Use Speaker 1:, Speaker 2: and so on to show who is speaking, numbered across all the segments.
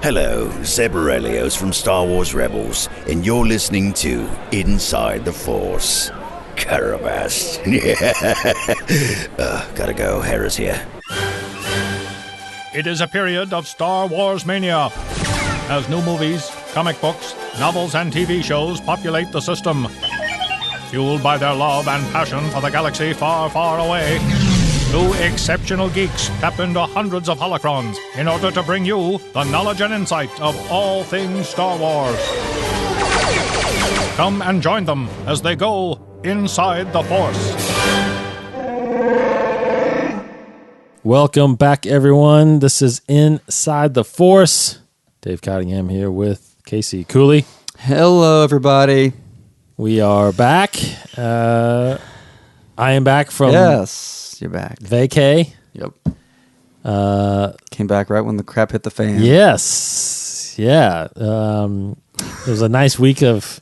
Speaker 1: Hello, Zeb Aurelios from Star Wars Rebels, and you're listening to Inside the Force. Carabas. Gotta go, Hera's here.
Speaker 2: It is a period of Star Wars mania, as new movies, comic books, novels, and TV shows populate the system. Fueled by their love and passion for the galaxy far, far away, two exceptional geeks tap into hundreds of holocrons in order to bring you the knowledge and insight of all things Star Wars. Come and join them as they go inside the Force.
Speaker 3: Welcome back, everyone. This is Inside the Force. Dave Cottingham here with Casey Cooley.
Speaker 4: Hello, everybody.
Speaker 3: We are back. I am back from
Speaker 4: Yes, you're back.
Speaker 3: vacay.
Speaker 4: Yep. Came back right when the crap hit the fan.
Speaker 3: Yes. Yeah. It was a nice week of,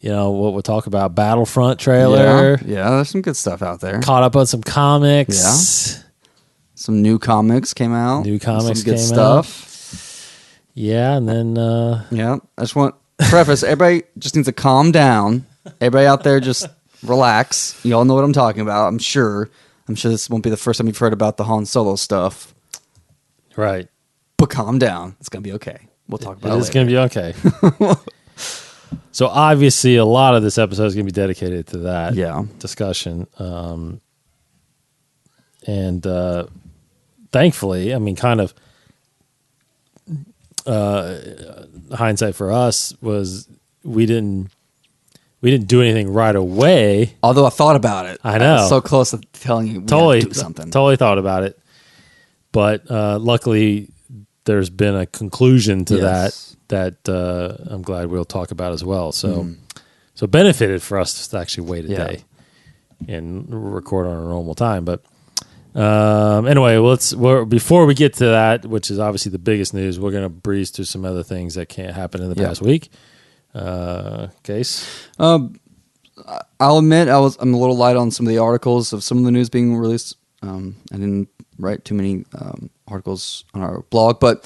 Speaker 3: what we'll talk about. Battlefront trailer.
Speaker 4: Yeah, there's some good stuff out there.
Speaker 3: Caught up on some comics.
Speaker 4: Yeah. Some new comics came out.
Speaker 3: New comics
Speaker 4: some good
Speaker 3: came
Speaker 4: stuff.
Speaker 3: Yeah, and then...
Speaker 4: Yeah, I just want to preface, everybody just needs to calm down. Everybody out there just relax. You all know what I'm talking about, I'm sure. I'm sure this won't be the first time you've heard about the Han Solo stuff.
Speaker 3: Right.
Speaker 4: But calm down. It's going to be okay. We'll talk about it
Speaker 3: It's going to be okay. So obviously a lot of this episode is going to be dedicated to that discussion. And thankfully, kind of hindsight for us was we didn't do anything right away.
Speaker 4: Although I thought about it.
Speaker 3: I know.
Speaker 4: I was so close to telling you we had to do something.
Speaker 3: Totally thought about it. But luckily there's been a conclusion to that I'm glad we'll talk about as well. So so it benefited for us to actually wait a day and record on our normal time. But anyway, before we get to that, which is obviously the biggest news, we're going to breeze through some other things that can't happen in the past week. Case?
Speaker 4: I'll admit I'm a little light on some of the articles of some of the news being released. I didn't write too many articles on our blog, but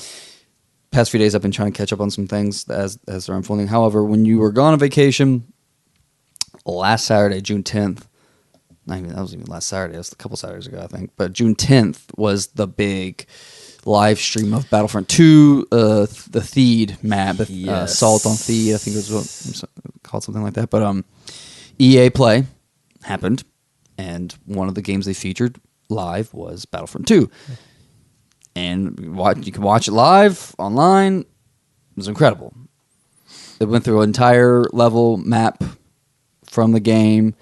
Speaker 4: past few days I've been trying to catch up on some things as they're unfolding. However, when you were gone on vacation last Saturday, June 10th, that wasn't even last Saturday, that was a couple Saturdays ago, I think, but June 10th was the big live stream of Battlefront 2, the Theed map, Assault on Theed, I think it was called something like that, but EA Play happened, and one of the games they featured live was Battlefront 2. And you can watch it live online. It was incredible. It went through an entire level map from the game.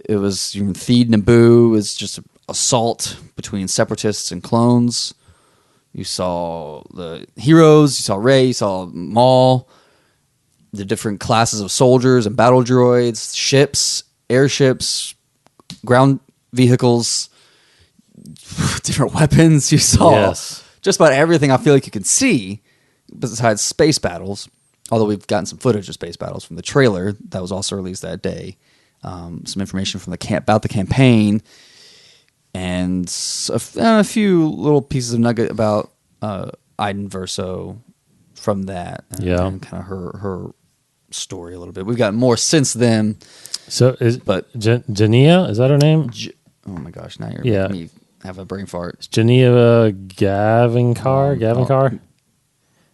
Speaker 4: It was Theed Naboo. It was just an assault between separatists and clones. You saw the heroes. You saw Rey. You saw Maul. The different classes of soldiers and battle droids, ships, airships, ground vehicles, different weapons. You saw just about everything I feel like you could see besides space battles, although we've gotten some footage of space battles from the trailer that was also released that day. Some information from about the campaign, and a few little pieces of nugget about Iden Verso from that, and kind of her story a little bit. We've got more since then.
Speaker 3: So Jania, is that her name?
Speaker 4: Oh my gosh, now you're making me have a brain fart.
Speaker 3: It's Jania Gavinkar?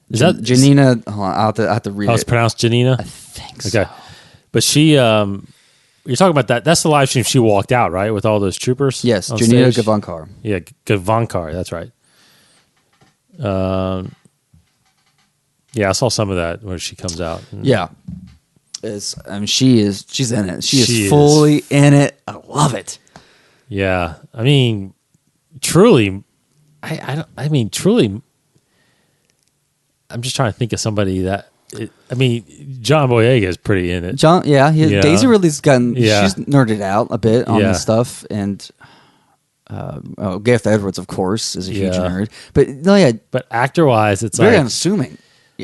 Speaker 3: Is that
Speaker 4: Janina? Hold on, I have to read it.
Speaker 3: It's pronounced Janina?
Speaker 4: I think so.
Speaker 3: Okay. But she, you're talking about that. That's the live stream she walked out, right? With all those troopers?
Speaker 4: Yes, Janina Gavankar.
Speaker 3: Yeah, Gavankar, that's right. I saw some of that where she comes out.
Speaker 4: Yeah. She's in it. She is fully in it. I love it.
Speaker 3: Yeah. Truly, truly, I'm just trying to think of somebody that, John Boyega is pretty in it.
Speaker 4: Daisy Ridley's gotten, she's nerded out a bit on this stuff, and Gareth Edwards, of course, is a huge nerd. But
Speaker 3: but actor-wise, it's
Speaker 4: very unassuming.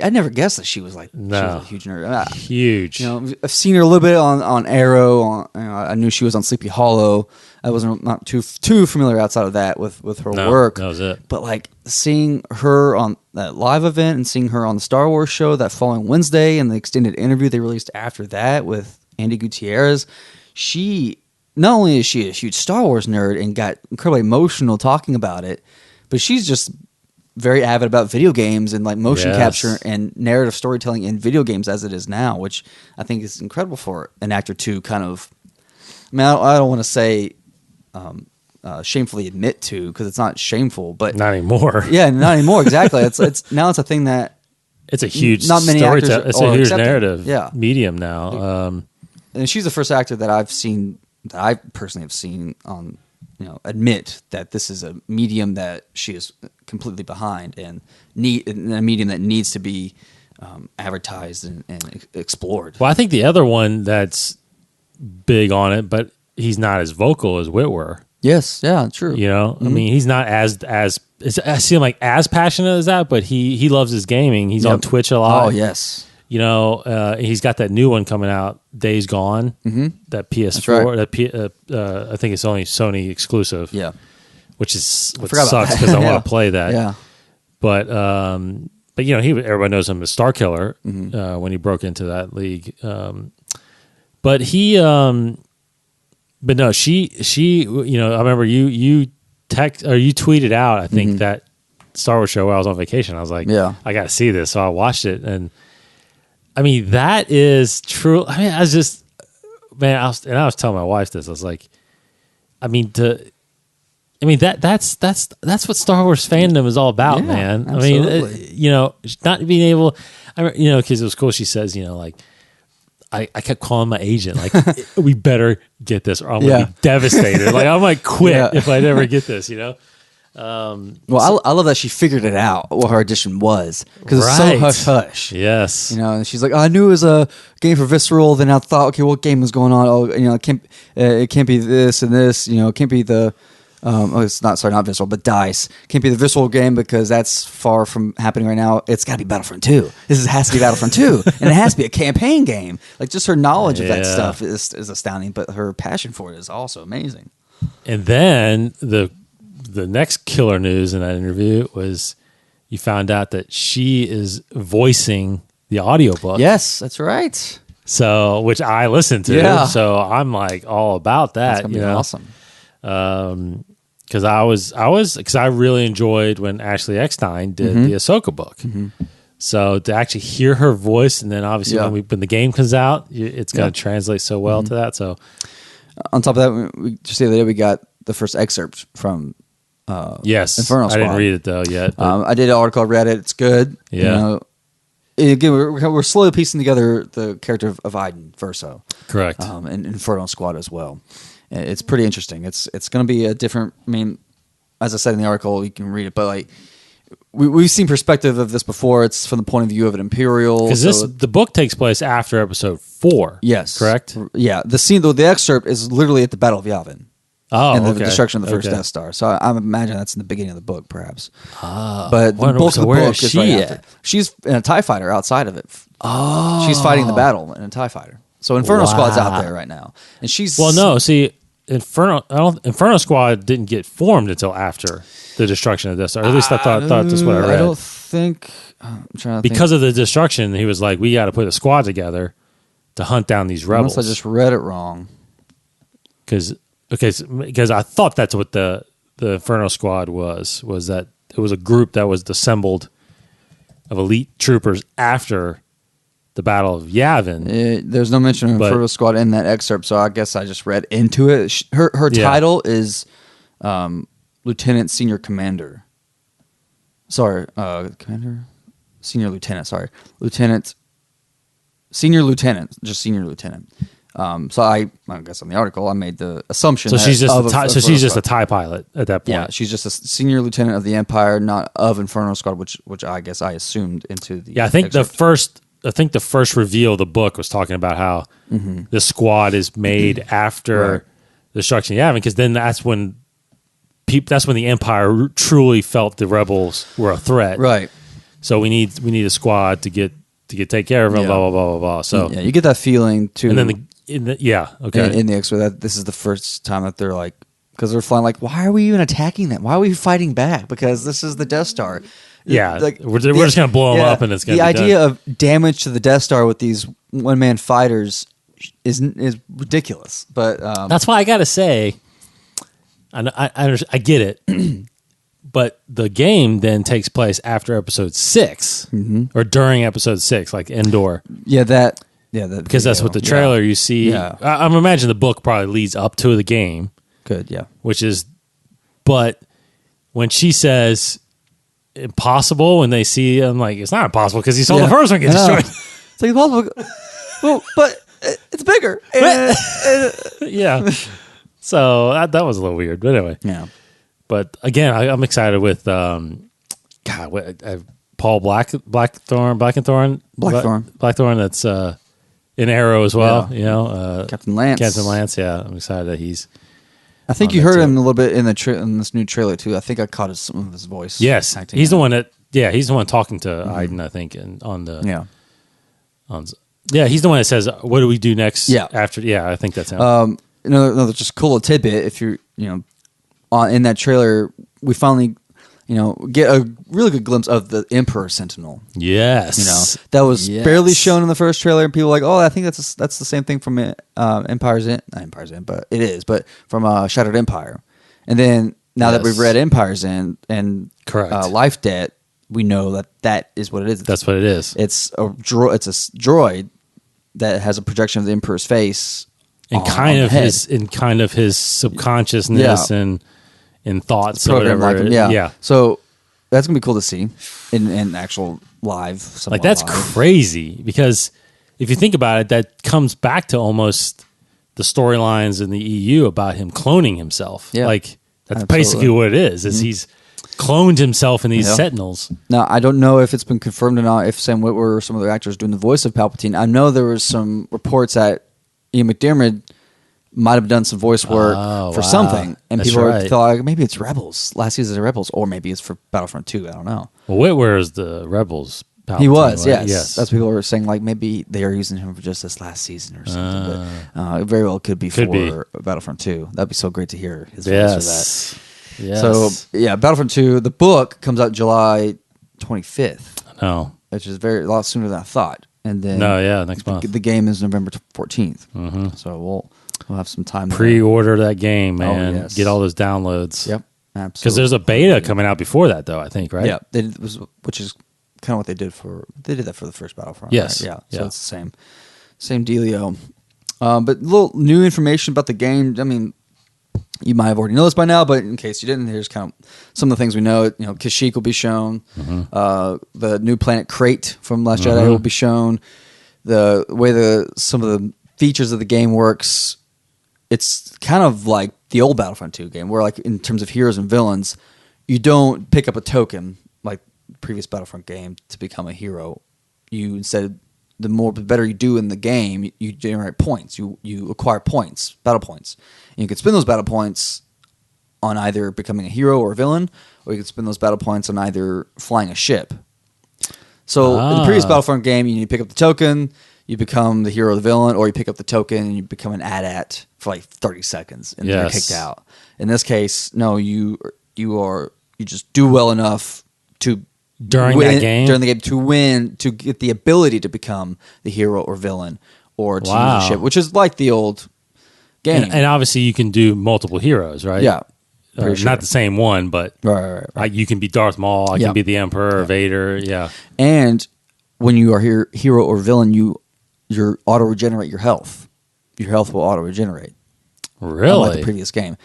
Speaker 4: I never guessed that she was like she
Speaker 3: No.
Speaker 4: was a huge nerd.
Speaker 3: Huge.
Speaker 4: You know, I've seen her a little bit on Arrow. I knew she was on Sleepy Hollow. I wasn't not too familiar outside of that with her work.
Speaker 3: That was it.
Speaker 4: But like seeing her on that live event and seeing her on the Star Wars show that following Wednesday and the extended interview they released after that with Andy Gutierrez, she not only is she a huge Star Wars nerd and got incredibly emotional talking about it, but she's just very avid about video games and like motion capture and narrative storytelling in video games as it is now, which I think is incredible for an actor to kind of. I mean, I don't want to say shamefully admit to because it's not shameful, but
Speaker 3: Not anymore.
Speaker 4: yeah, not anymore. Exactly. It's now it's a thing that
Speaker 3: It's a huge
Speaker 4: not many actors
Speaker 3: It's
Speaker 4: are
Speaker 3: a huge
Speaker 4: accepting.
Speaker 3: narrative
Speaker 4: Yeah.
Speaker 3: medium now.
Speaker 4: And she's the first actor that I've seen that I personally have seen on admit that this is a medium that she is completely behind and a medium that needs to be advertised and explored.
Speaker 3: Well, I think the other one that's big on it, but he's not as vocal as Whitwer.
Speaker 4: Yes, yeah, true.
Speaker 3: You know, I mean, he's not as I see him like as passionate as that, but he loves his gaming. He's on Twitch a lot.
Speaker 4: Oh yes.
Speaker 3: You know, he's got that new one coming out, Days Gone. That PS4.
Speaker 4: right.
Speaker 3: I think it's only Sony exclusive.
Speaker 4: Yeah.
Speaker 3: which is what
Speaker 4: forgot about
Speaker 3: sucks
Speaker 4: that.
Speaker 3: because I
Speaker 4: Yeah.
Speaker 3: want to play that.
Speaker 4: Yeah.
Speaker 3: But you know, everybody knows him as Star Killer when he broke into that league. But he, but no, she, you know, I remember you tweeted out, I think that Star Wars show while I was on vacation. I was like,
Speaker 4: Yeah.
Speaker 3: I got to see this. So I watched it. And I mean, that is true. I mean, I was telling my wife this. I was like, that's what Star Wars fandom is all about,
Speaker 4: Yeah,
Speaker 3: man.
Speaker 4: absolutely.
Speaker 3: I mean, you know, not being able, you know, because it was cool. She says, you know, like, I kept calling my agent, like, we better get this or I'm going to be devastated. Like, I might quit if I never get this, you know?
Speaker 4: Well, I love that she figured it out what her audition was because it's so
Speaker 3: Right.
Speaker 4: hush hush.
Speaker 3: Yes.
Speaker 4: You know, and she's like, oh, I knew it was a game for Visceral. Then I thought, okay, what game was going on? Oh, you know, it can't be this and this. You know, it can't be the. It's not Visceral, but DICE. Can't be the Visceral game because that's far from happening right now. It's got to be Battlefront 2. Has to be Battlefront 2, and it has to be a campaign game. Like just her knowledge of that stuff is astounding, but her passion for it is also amazing.
Speaker 3: And then the next killer news in that interview was you found out that she is voicing the audiobook.
Speaker 4: Yes, that's right.
Speaker 3: So, which I listened to.
Speaker 4: Yeah.
Speaker 3: So I'm like all about that.
Speaker 4: That's gonna be awesome.
Speaker 3: Because I really enjoyed when Ashley Eckstein did the Ahsoka book. So to actually hear her voice, and then obviously when the game comes out, it's going to translate so well to that. So
Speaker 4: on top of that, just the other day we got the first excerpt from
Speaker 3: yes,
Speaker 4: Inferno Squad.
Speaker 3: I didn't read it though yet. But
Speaker 4: I did an article, I read it. It's good.
Speaker 3: Yeah.
Speaker 4: You know, again, we're slowly piecing together the character of Iden Verso.
Speaker 3: correct.
Speaker 4: And Inferno Squad as well. It's pretty interesting. It's going to be a different. I mean, as I said in the article, you can read it, but like we've seen perspective of this before. It's from the point of view of an Imperial.
Speaker 3: Because the book takes place after episode 4.
Speaker 4: Yes,
Speaker 3: correct.
Speaker 4: Yeah, the scene though, the excerpt is literally at the Battle of Yavin.
Speaker 3: Oh,
Speaker 4: And the
Speaker 3: okay.
Speaker 4: destruction of the first
Speaker 3: Okay.
Speaker 4: Death Star. So I imagine that's in the beginning of the book, perhaps. But the
Speaker 3: wonder-
Speaker 4: bulk
Speaker 3: so
Speaker 4: of the
Speaker 3: where
Speaker 4: book
Speaker 3: is
Speaker 4: is
Speaker 3: she
Speaker 4: right
Speaker 3: at?
Speaker 4: after. She's in a TIE fighter outside of it. Oh, she's fighting the battle in a TIE fighter. So Inferno Squad's out there right now, and she's
Speaker 3: Well, no. See, Inferno Squad didn't get formed until after the destruction of Death Star. Or at least I thought that's what I read.
Speaker 4: I don't think. I'm trying to
Speaker 3: Because of the destruction, he was like, "We got to put a squad together to hunt down these
Speaker 4: think.
Speaker 3: rebels."
Speaker 4: Unless I just read it wrong.
Speaker 3: Because I thought that's what the Inferno Squad was that it was a group that was assembled of elite troopers after the Battle of Yavin.
Speaker 4: There's no mention of Inferno Squad in that excerpt, so I guess I just read into it. Her title is Lieutenant Senior Commander. Sorry, Commander? Senior Lieutenant, sorry. Senior Lieutenant, just Senior Lieutenant. So I guess on the article, I made the assumption
Speaker 3: So
Speaker 4: that
Speaker 3: she's just
Speaker 4: of
Speaker 3: she's just
Speaker 4: Squad.
Speaker 3: a TIE pilot at that point.
Speaker 4: Yeah, she's just a senior lieutenant of the Empire, not of Inferno Squad, which I guess I assumed into the.
Speaker 3: Yeah, I think
Speaker 4: excerpt.
Speaker 3: the first reveal of the book was talking about how the squad is made after the destruction of Yavin, because then that's when the Empire truly felt the rebels were a threat.
Speaker 4: Right.
Speaker 3: So we need a squad to take care of him.
Speaker 4: Yeah.
Speaker 3: Blah blah blah blah blah. So
Speaker 4: yeah, you get that feeling too.
Speaker 3: and then in
Speaker 4: the X-Wing that this is the first time that they're like, because they're flying like, why are we even attacking them? Why are we fighting back? Because this is the Death Star.
Speaker 3: Yeah,
Speaker 4: like
Speaker 3: we're just gonna blow them up, and it's gonna
Speaker 4: the
Speaker 3: be
Speaker 4: idea
Speaker 3: done.
Speaker 4: of damage to the Death Star with these one-man fighters is ridiculous. But
Speaker 3: That's why I gotta say, I get it, but the game then takes place after episode 6 or during episode 6, like Endor.
Speaker 4: because
Speaker 3: That's what the trailer you see.
Speaker 4: Yeah.
Speaker 3: I'm imagining the book probably leads up to the game,
Speaker 4: Good, yeah.
Speaker 3: which is, but when she says impossible, when they see, I'm like, it's not impossible because he saw the first one get
Speaker 4: I know.
Speaker 3: destroyed.
Speaker 4: It's like impossible. Well, but it's bigger.
Speaker 3: Yeah. So that was a little weird, but anyway.
Speaker 4: Yeah.
Speaker 3: But again, I'm excited with Paul Blackthorne. That's in Arrow as well.
Speaker 4: Yeah.
Speaker 3: You know,
Speaker 4: Captain Lance.
Speaker 3: Yeah, I'm excited that he's.
Speaker 4: I think
Speaker 3: on
Speaker 4: you
Speaker 3: that
Speaker 4: heard
Speaker 3: too.
Speaker 4: him a little bit in in this new trailer too. I think I caught some of his voice.
Speaker 3: Yes,
Speaker 4: acting
Speaker 3: he's
Speaker 4: out.
Speaker 3: the one that. Yeah, he's the one talking to Iden. I think, and on the.
Speaker 4: Yeah.
Speaker 3: Yeah, he's the one that says, "What do we do next?"
Speaker 4: Yeah.
Speaker 3: After. Yeah, I think that's him.
Speaker 4: Another just cool little tidbit. If you're, in that trailer, we finally, get a really good glimpse of the Emperor Sentinel.
Speaker 3: Yes.
Speaker 4: That was
Speaker 3: Yes.
Speaker 4: barely shown in the first trailer, and people were like, "Oh, I think that's the same thing from Empire's End, not Empire's End, but it is, but from Shattered Empire." And then now that we've read Empire's End and
Speaker 3: Correct.
Speaker 4: Life Debt, we know that is what it is.
Speaker 3: That's what it is.
Speaker 4: It's a droid that has a projection of the Emperor's face.
Speaker 3: And kind of his subconsciousness and thoughts or
Speaker 4: Program
Speaker 3: whatever.
Speaker 4: like him,
Speaker 3: yeah.
Speaker 4: So that's gonna be cool to see in actual live.
Speaker 3: Like that's crazy because if you think about it, that comes back to almost the storylines in the EU about him cloning himself.
Speaker 4: Yeah.
Speaker 3: Like that's
Speaker 4: Absolutely.
Speaker 3: basically what it is. He's cloned himself in these Sentinels.
Speaker 4: Now I don't know if it's been confirmed or not. If Sam Witwer or some other actors doing the voice of Palpatine, I know there was some reports that Ian McDiarmid might have done some voice work for something, and
Speaker 3: That's
Speaker 4: people
Speaker 3: right.
Speaker 4: thought like, maybe it's Rebels, last season of Rebels, or maybe it's for Battlefront 2. I don't know.
Speaker 3: Well, Whitwer is the Rebels. Palpatine,
Speaker 4: He was,
Speaker 3: right?
Speaker 4: yes. That's what people were saying. Like maybe they are using him for just this last season or something. But it very well could be for Battlefront 2. That'd be so great to hear his voice for that.
Speaker 3: Yes.
Speaker 4: So yeah, Battlefront 2. The book comes out July 25th, which is a lot sooner than I thought. And then
Speaker 3: next month.
Speaker 4: The game is November 14th. Mm-hmm. So we'll have some time.
Speaker 3: Pre-order that game, man.
Speaker 4: yes.
Speaker 3: Get all those downloads.
Speaker 4: Yep, absolutely.
Speaker 3: Because there's a beta coming out before that, though. I think, right?
Speaker 4: Yeah, which is kind of what they did that for the first Battlefront.
Speaker 3: Yes.
Speaker 4: Right? Yeah.
Speaker 3: Yeah.
Speaker 4: So it's the same dealio. But little new information about the game. I mean, you might have already know this by now, but in case you didn't, here's kind of some of the things we know. Kashyyyk will be shown. Mm-hmm. The new planet Crate from Last Jedi will be shown. The way some of the features of the game works, it's kind of like the old Battlefront 2 game, where like in terms of heroes and villains, you don't pick up a token like the previous Battlefront game to become a hero. You instead, the better you do in the game, you generate points. You acquire points, battle points. And you can spend those battle points on either becoming a hero or a villain, or you can spend those battle points on either flying a ship. So in the previous Battlefront game, you pick up the token, you become the hero or the villain, or you pick up the token and you become an AT-AT for like 30 seconds and then you're kicked out. In this case, no, you just do well enough to
Speaker 3: during
Speaker 4: the game to win, to get the ability to become the hero or villain or to use a ship, which is like the old game.
Speaker 3: And obviously you can do multiple heroes, right?
Speaker 4: Yeah.
Speaker 3: Not the same one, but
Speaker 4: right.
Speaker 3: you can be Darth Maul, I can be the Emperor or Vader,
Speaker 4: And when you are hero or villain, you auto regenerate your health. Your health will auto regenerate.
Speaker 3: Really?
Speaker 4: Unlike the previous game,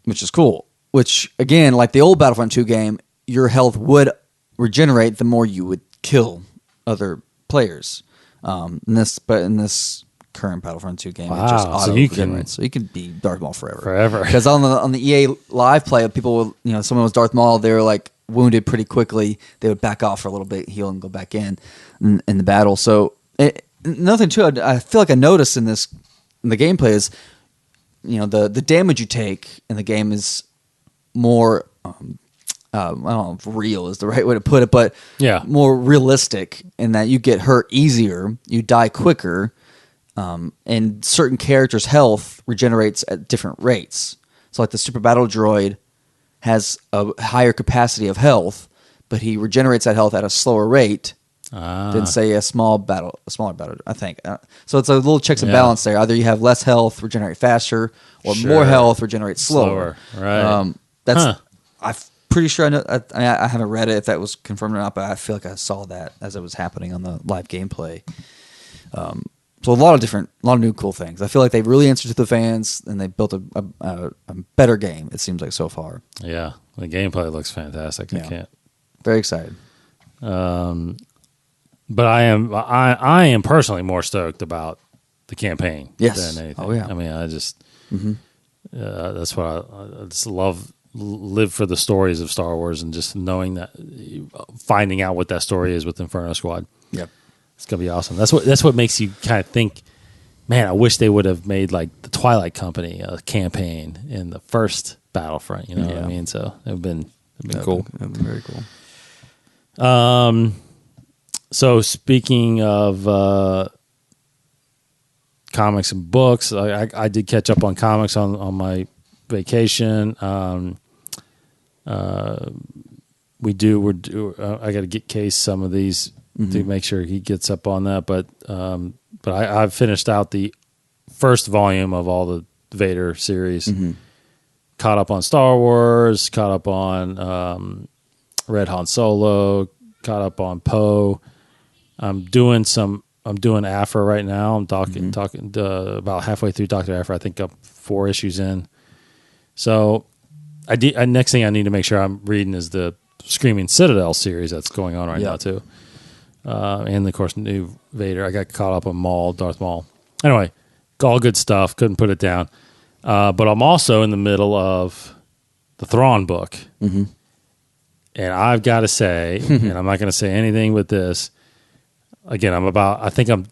Speaker 4: which is cool. Which again, like the old Battlefront 2 game, your health would regenerate the more you would kill other players. In this current Battlefront 2 game, it just auto regenerates. So you can be Darth Maul forever. Because on the EA Live play, people will, someone was Darth Maul, they were like wounded pretty quickly. They would back off for a little bit, heal, and go back in the battle. So nothing too. I feel like I noticed in the gameplay is, the damage you take in the game is more I don't know if real is the right way to put it, but
Speaker 3: Yeah.
Speaker 4: more realistic in that you get hurt easier, you die quicker, and certain characters' health regenerates at different rates. So like the super battle droid has a higher capacity of health, but he regenerates that health at a slower rate than say a smaller battle, I think. So it's a little checks and balance there. Either you have less health, regenerate faster, or more health, regenerate slower.
Speaker 3: Right.
Speaker 4: I'm pretty sure I know. I haven't read it if that was confirmed or not, but I feel like I saw that as it was happening on the live gameplay. So a lot of new cool things. I feel like they really answered to the fans, and they built a better game. It seems like so far.
Speaker 3: Yeah, the gameplay looks fantastic. I can't.
Speaker 4: Very excited.
Speaker 3: But I am personally more stoked about the campaign
Speaker 4: Yes.
Speaker 3: than anything.
Speaker 4: Oh yeah.
Speaker 3: I mean, I just that's what I just live for the stories of Star Wars and just knowing that, finding out what that story is with Inferno Squad.
Speaker 4: Yep.
Speaker 3: It's gonna be awesome. That's what makes you kind of think, man, I wish they would have made like the Twilight Company a campaign in the first Battlefront. You know what I mean? So it'd been cool.
Speaker 4: That'd been very cool.
Speaker 3: So speaking of comics and books, I did catch up on comics on my vacation. I got to get Case some of these to make sure he gets up on that. But I've finished out the first volume of all the Vader series. Caught up on Star Wars. Caught up on Red Han Solo. Caught up on Poe. I'm doing Afra right now. I'm talking about halfway through Dr. Afra. I think I'm 4 issues in. So next thing I need to make sure I'm reading is the Screaming Citadel series that's going on right now too. And of course, new Vader. I got caught up on Darth Maul. Anyway, all good stuff. Couldn't put it down. But I'm also in the middle of the Thrawn book. And I've got to say, and I'm not going to say anything with this. Again, I think I'm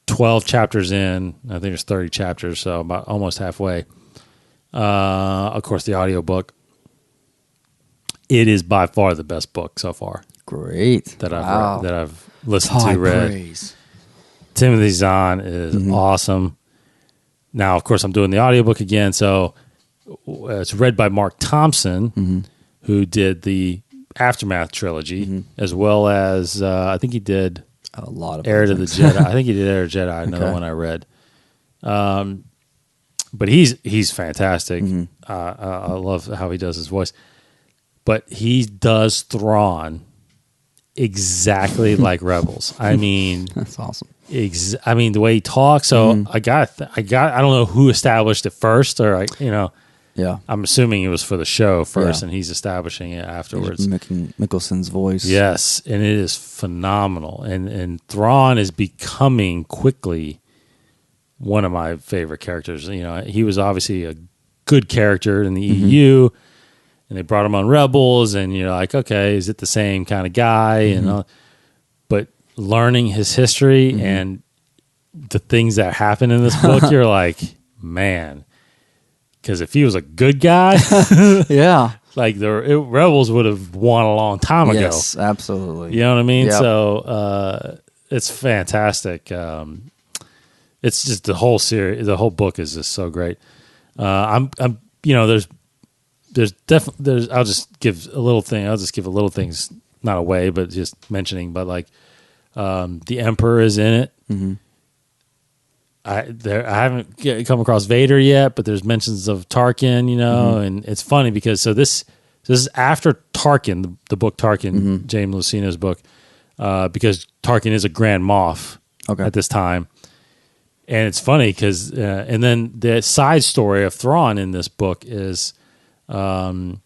Speaker 3: 12 chapters in. I think there's 30 chapters, so about almost halfway. Of course, the audiobook. It is by far the best book so far.
Speaker 4: Great.
Speaker 3: That I've listened to, read.
Speaker 4: Praise.
Speaker 3: Timothy Zahn is awesome. Now, of course, I'm doing the audiobook again, so it's read by Mark Thompson, who did the Aftermath trilogy, as well as I think he did
Speaker 4: a lot of
Speaker 3: Heir to the Jedi. I think he did Heir to Jedi, another one I read. But he's fantastic. I love how he does his voice. But he does Thrawn exactly like Rebels. I mean,
Speaker 4: that's awesome.
Speaker 3: I mean, the way he talks. So I don't know who established it first, or
Speaker 4: Yeah.
Speaker 3: I'm assuming it was for the show first, and he's establishing it afterwards.
Speaker 4: He's making Mickelson's voice.
Speaker 3: Yes, and it is phenomenal. And Thrawn is becoming quickly one of my favorite characters. You know, he was obviously a good character in the EU, and they brought him on Rebels, and you're like, okay, is it the same kind of guy? But learning his history and the things that happen in this book, you're like, man. Because if he was a good guy, like the Rebels would have won a long time ago.
Speaker 4: Yes, absolutely.
Speaker 3: You know what I mean?
Speaker 4: Yep.
Speaker 3: So it's fantastic. It's just the whole series, the whole book is just so great. I'll just give a little thing. I'll just give a little things, not away, but just mentioning. But like, the Emperor is in it. I haven't come across Vader yet, but there's mentions of Tarkin, and it's funny because this is after Tarkin, the book Tarkin, James Lucino's book, because Tarkin is a Grand Moff at this time, and it's funny because and then the side story of Thrawn in this book is, I'm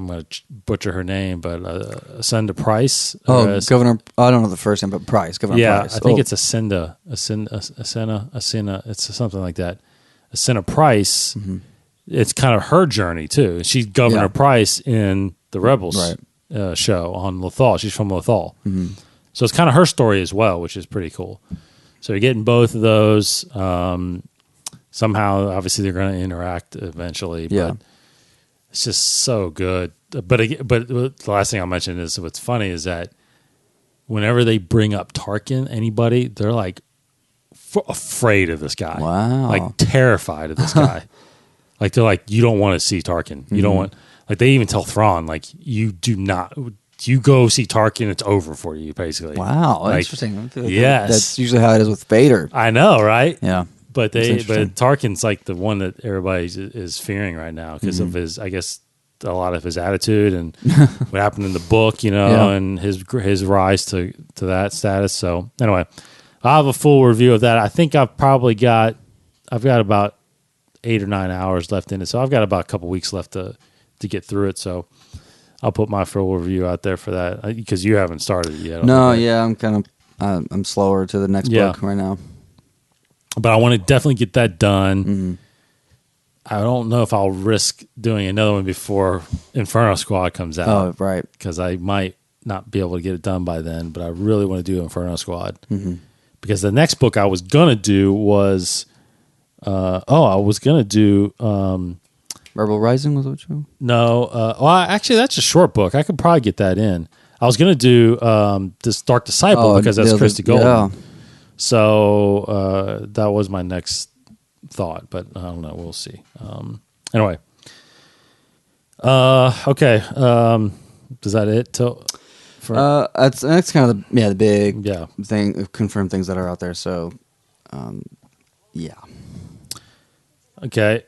Speaker 3: going to butcher her name, but Ascenda Price.
Speaker 4: Governor. I don't know the first name, but Price. Governor Price.
Speaker 3: I think it's Ascena. It's something like that. Ascena Price. It's kind of her journey too. She's Governor Price in the Rebels show on Lothal. She's from Lothal, so it's kind of her story as well, which is pretty cool. So you're getting both of those. Somehow, obviously, they're going to interact eventually, but it's just so good. but the last thing I'll mention is what's funny is that whenever they bring up Tarkin, anybody, they're like afraid of this guy.
Speaker 4: Wow.
Speaker 3: Like terrified of this guy. Like they're like, you don't want to see Tarkin. You don't want, like they even tell Thrawn, like you do not, you go see Tarkin, it's over for you, basically.
Speaker 4: Wow.
Speaker 3: Like,
Speaker 4: Interesting.
Speaker 3: yes.
Speaker 4: That's usually how it is with Vader.
Speaker 3: I know, right?
Speaker 4: Yeah.
Speaker 3: But Tarkin's like the one that everybody is fearing right now because of his, I guess, a lot of his attitude and what happened in the book, and his rise to that status. So anyway, I'll have a full review of that. I think I've got about 8 or 9 hours left in it. So I've got about a couple weeks left to get through it. So I'll put my full review out there for that because you haven't started it yet.
Speaker 4: No, yeah, I'm kind of I'm slower to the next book right now.
Speaker 3: But I want to definitely get that done. I don't know if I'll risk doing another one before Inferno Squad comes out.
Speaker 4: Oh, right.
Speaker 3: Because I might not be able to get it done by then, but I really want to do Inferno Squad. Because the next book I was going to do was...
Speaker 4: Rebel Rising was what you...
Speaker 3: No. Well, actually, that's a short book. I could probably get that in. I was going to do this Dark Disciple because that's Christy Golden. Yeah. So that was my next thought, but I don't know. We'll see. Anyway. Okay. Is that it?
Speaker 4: That's kind of the big thing, confirmed things that are out there. So, yeah.
Speaker 3: Okay.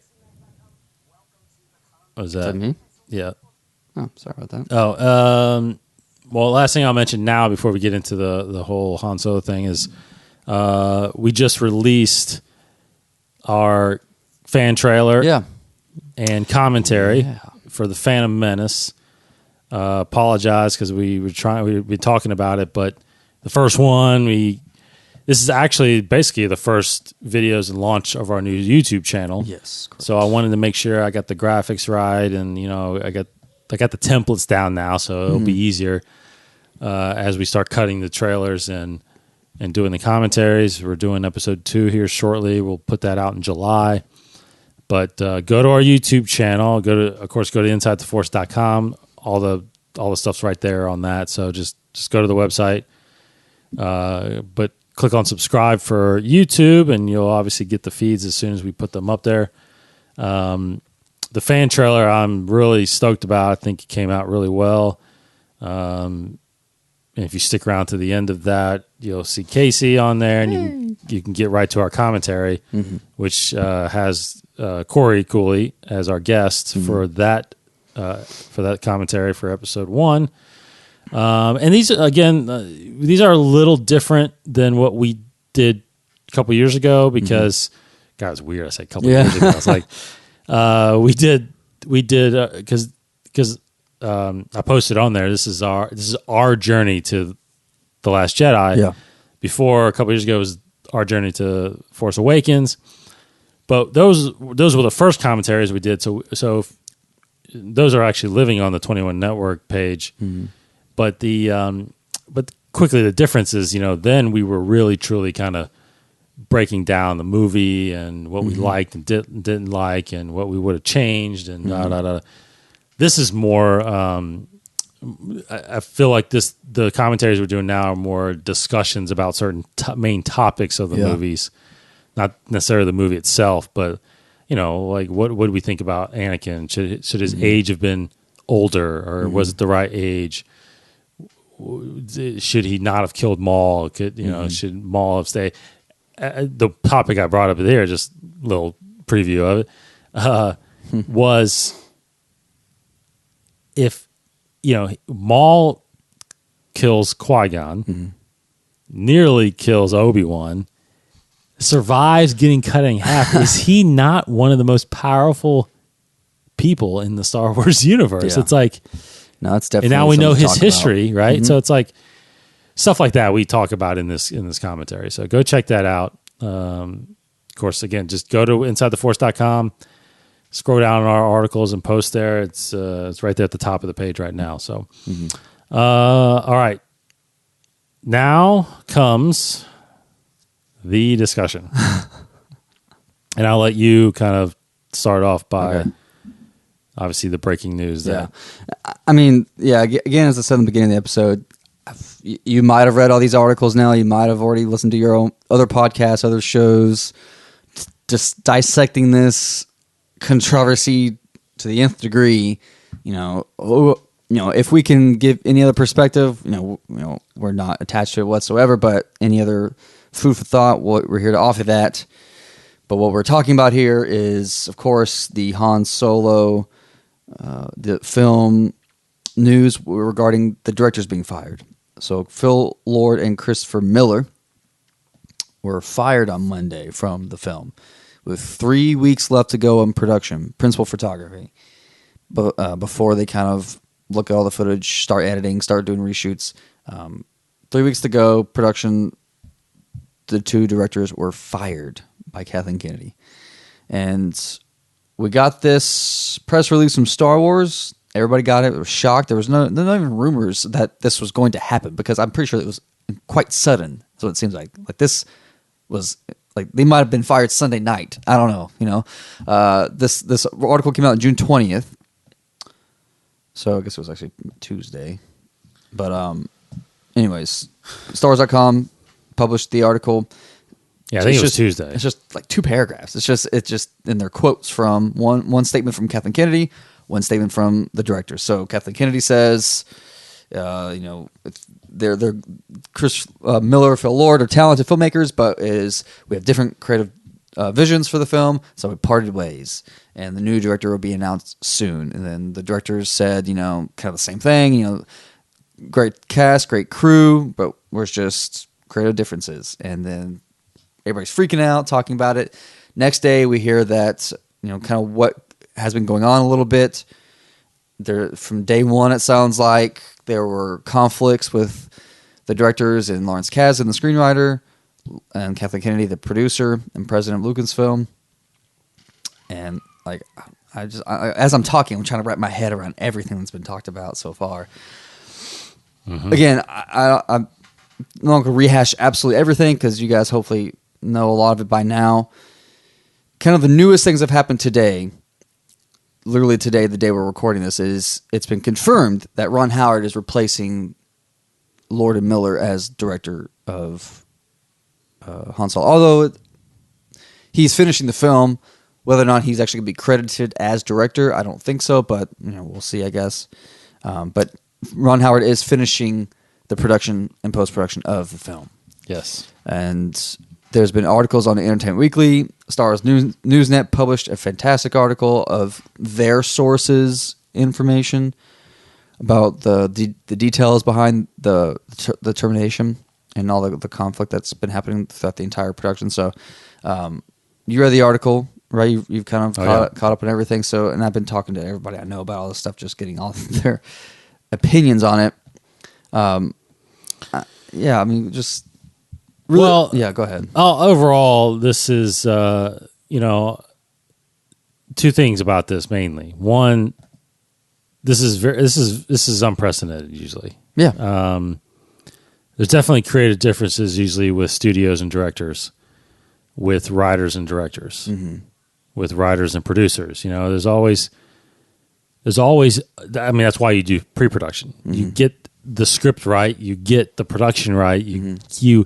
Speaker 3: What was that?
Speaker 4: Is that me?
Speaker 3: Yeah.
Speaker 4: Oh, sorry about that.
Speaker 3: Oh, well, last thing I'll mention now before we get into the whole Han Solo thing is we just released our fan trailer and commentary for the Phantom Menace. Apologize because we've been talking about it, but the first one, this is actually basically the first videos and launch of our new YouTube channel.
Speaker 4: Yes. Correct.
Speaker 3: So I wanted to make sure I got the graphics right, and I got the templates down now, so it'll be easier as we start cutting the trailers and doing the commentaries. We're doing episode 2 here shortly. We'll put that out in July. But go to our YouTube channel. Go to insidetheforce.com. All the stuff's right there on that. So just go to the website. But click on subscribe for YouTube, and you'll obviously get the feeds as soon as we put them up there. The fan trailer I'm really stoked about. I think it came out really well. And if you stick around to the end of that, you'll see Casey on there, and you can get right to our commentary, which has Corey Cooley as our guest for that commentary for episode 1. And these these are a little different than what we did a couple years ago because, God, it's weird. I said a couple years ago. It's like we did because I posted on there. This is our journey to The Last Jedi. Yeah. Before a couple years ago was our journey to Force Awakens, but those were the first commentaries we did. So those are actually living on the 21 Network page. But but quickly the difference is, then we were really truly kind of breaking down the movie and what we liked and didn't like and what we would have changed and This is more. I feel like the commentaries we're doing now are more discussions about certain main topics of the movies, not necessarily the movie itself, but like what do we think about Anakin? Should his age have been older, or was it the right age? Should he not have killed Maul? Should Maul have stayed? The topic I brought up there, just a little preview of it, was if Maul kills Qui-Gon, nearly kills Obi-Wan, survives getting cut in half, is he not one of the most powerful people in the Star Wars universe? It's like,
Speaker 4: no, it's definitely.
Speaker 3: And now we know his history,
Speaker 4: about.
Speaker 3: right? So it's like stuff like that we talk about in this commentary. So go check that out. Of course, again, just go to insidetheforce.com, scroll down on our articles and post there. It's right there at the top of the page right now. So, all right. Now comes the discussion. And I'll let you kind of start off by obviously the breaking news. That
Speaker 4: I mean, again, as I said in the beginning of the episode, you might have read all these articles now. You might have already listened to your own other podcasts, other shows, just dissecting this controversy to the nth degree. If we can give any other perspective, we're not attached to it whatsoever, but any other food for thought, we're here to offer that. But what we're talking about here is, of course, the Han Solo, the film news regarding the directors being fired. So Phil Lord and Christopher Miller were fired on Monday from the film, with 3 weeks left to go in production, principal photography, but before they kind of look at all the footage, start editing, start doing reshoots. 3 weeks to go, production. The two directors were fired by Kathleen Kennedy. And we got this press release from Star Wars. Everybody got it. It was shocked. There was not even rumors that this was going to happen, because I'm pretty sure it was quite sudden. That's what it seems like. Like, this was like they might have been fired Sunday night. I don't know. This article came out on June 20th. So I guess it was actually Tuesday. But anyways, StarWars.com published the article.
Speaker 3: Yeah, I think it was Tuesday.
Speaker 4: It's just like 2 paragraphs. It's just in their quotes from one statement from Kathleen Kennedy, one statement from the director. So Kathleen Kennedy says, they're Chris Miller, Phil Lord are talented filmmakers, but we have different creative visions for the film, so we parted ways. And the new director will be announced soon. And then the directors said, kind of the same thing. Great cast, great crew, but we're just creative differences. And then everybody's freaking out, talking about it. Next day, we hear that, kind of what has been going on a little bit. From day one, it sounds like there were conflicts with the directors and Lawrence Kasdan, the screenwriter, and Kathleen Kennedy, the producer and president of Lucasfilm. And like, as I'm talking, I'm trying to wrap my head around everything that's been talked about so far. Mm-hmm. Again, I'm not going to rehash absolutely everything, because you guys hopefully know a lot of it by now. Kind of the newest things have happened today. Literally today, the day we're recording this, is it's been confirmed that Ron Howard is replacing Lord and Miller as director of Han Solo. Although he's finishing the film, whether or not he's actually going to be credited as director, I don't think so, but we'll see, I guess. But Ron Howard is finishing the production and post-production of the film.
Speaker 3: Yes.
Speaker 4: And there's been articles on the Entertainment Weekly. Star Wars Newsnet published a fantastic article of their sources' information about the details behind the termination and all the conflict that's been happening throughout the entire production. So you read the article, right? You've kind of caught up on everything. So, and I've been talking to everybody I know about all this stuff, just getting all their opinions on it. Just really, go ahead.
Speaker 3: Overall, this is two things about this mainly. One, this is unprecedented usually.
Speaker 4: Yeah.
Speaker 3: There's definitely creative differences usually with studios and directors, with writers and directors, with writers and producers. There's always. I mean, that's why you do pre-production. Mm-hmm. You get the script right, you get the production right, you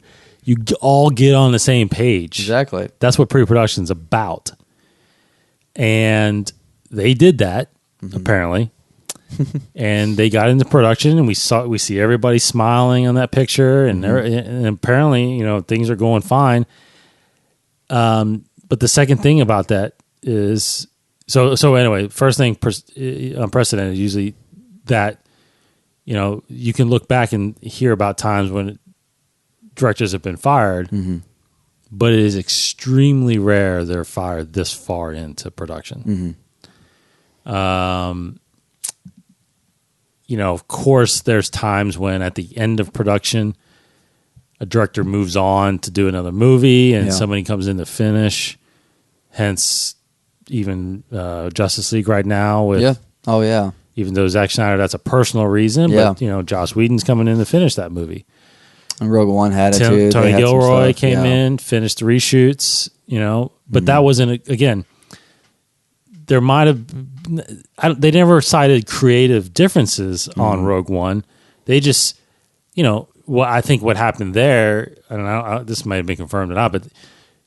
Speaker 3: all get on the same page.
Speaker 4: Exactly.
Speaker 3: That's what pre-production's about. And they did that, apparently. And they got into production, and we see everybody smiling on that picture, and apparently, things are going fine. But the second thing about that is, so anyway, first thing, unprecedented, usually that, you can look back and hear about times when directors have been fired, but it is extremely rare they're fired this far into production. Of course, there's times when at the end of production, a director moves on to do another movie and somebody comes in to finish. Hence, even Justice League right now with even though Zack Snyder, that's a personal reason, but Joss Whedon's coming in to finish that movie.
Speaker 4: And Rogue One had it too.
Speaker 3: Tony Gilroy came in, finished the reshoots, but that wasn't, again, there might have they never cited creative differences on Rogue One. They just, I think what happened there, and this might have been confirmed or not, but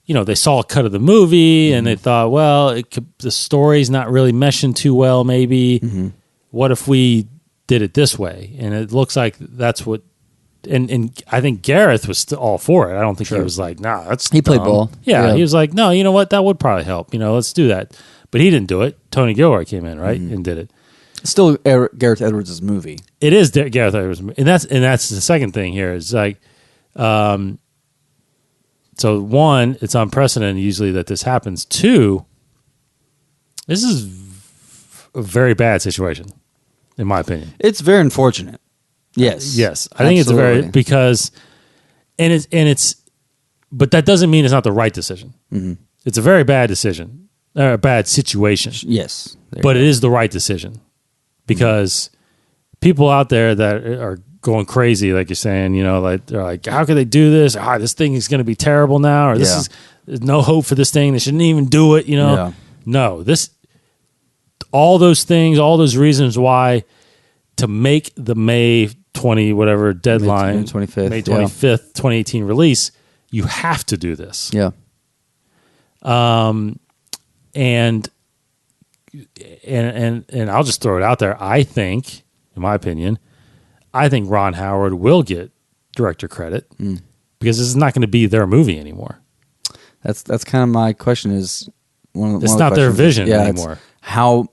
Speaker 3: they saw a cut of the movie and they thought, well, the story's not really meshing too well. Maybe what if we did it this way? And it looks like that's what. And I think Gareth was all for it. I don't think he was like, nah, that's
Speaker 4: he played
Speaker 3: dumb.
Speaker 4: ball.
Speaker 3: Yeah, he was like, no, you know what, that would probably help. Let's do that. But he didn't do it. Tony Gilroy came in, right, and did it.
Speaker 4: It's still Gareth Edwards' movie.
Speaker 3: It is Gareth Edwards, and that's the second thing here. It's like, so one, it's unprecedented usually that this happens. Two, this is a very bad situation, in my opinion.
Speaker 4: It's very unfortunate. Yes.
Speaker 3: I think it's because but that doesn't mean it's not the right decision. It's a very bad decision, or a bad situation.
Speaker 4: Yes.
Speaker 3: But it is the right decision because people out there that are going crazy, like you're saying, like they're like, how could they do this? This thing is going to be terrible now, or there's no hope for this thing. They shouldn't even do it. No, all those things, all those reasons why to make the May 20 whatever deadline,
Speaker 4: May 25th,
Speaker 3: May 25th, 2018 release, you have to do this.
Speaker 4: Yeah.
Speaker 3: And I'll just throw it out there. I think, in my opinion, Ron Howard will get director credit because this is not going to be their movie anymore.
Speaker 4: That's kind of my question. Is
Speaker 3: it's not their vision anymore.
Speaker 4: How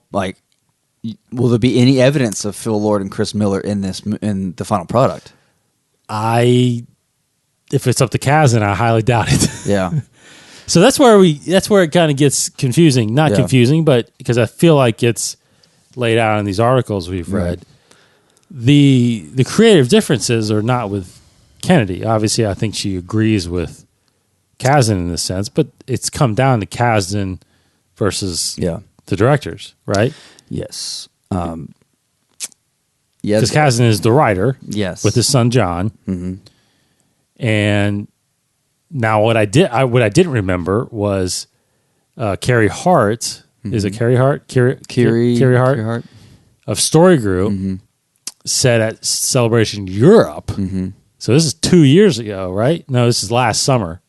Speaker 4: will there be any evidence of Phil Lord and Chris Miller in the final product?
Speaker 3: If it's up to Kazan, I highly doubt it.
Speaker 4: Yeah.
Speaker 3: So that's where it kind of gets confusing. Not confusing, but because I feel like it's laid out in these articles we've read. The creative differences are not with Kennedy. Obviously, I think she agrees with Kazan in this sense, but it's come down to Kazan versus the directors, right?
Speaker 4: Yes.
Speaker 3: Because Kazan is the writer.
Speaker 4: Yes.
Speaker 3: With his son John. Mm-hmm. And now what I didn't remember was Carrie Hart. Is it Carrie Hart? Carrie Hart of Story Group said at Celebration Europe. So this is 2 years ago, right? No, this is last summer.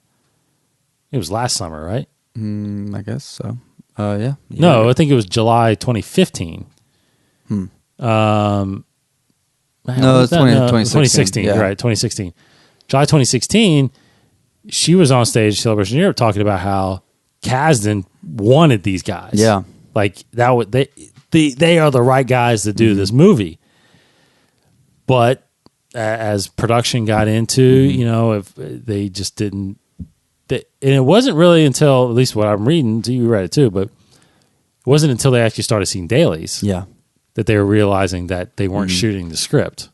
Speaker 3: It was last summer, right?
Speaker 4: I guess so. Yeah.
Speaker 3: No, I think it was July 2015.
Speaker 4: No, it's 2016.
Speaker 3: Yeah. Right, 2016. July 2016, she was on stage Celebration Europe talking about how Kasdan wanted these guys.
Speaker 4: Yeah.
Speaker 3: Like that would they are the right guys to do this movie. But as production got into, if they just didn't, and it wasn't really until, at least what I'm reading, you read it too, but it wasn't until they actually started seeing dailies that they were realizing that they weren't shooting the script.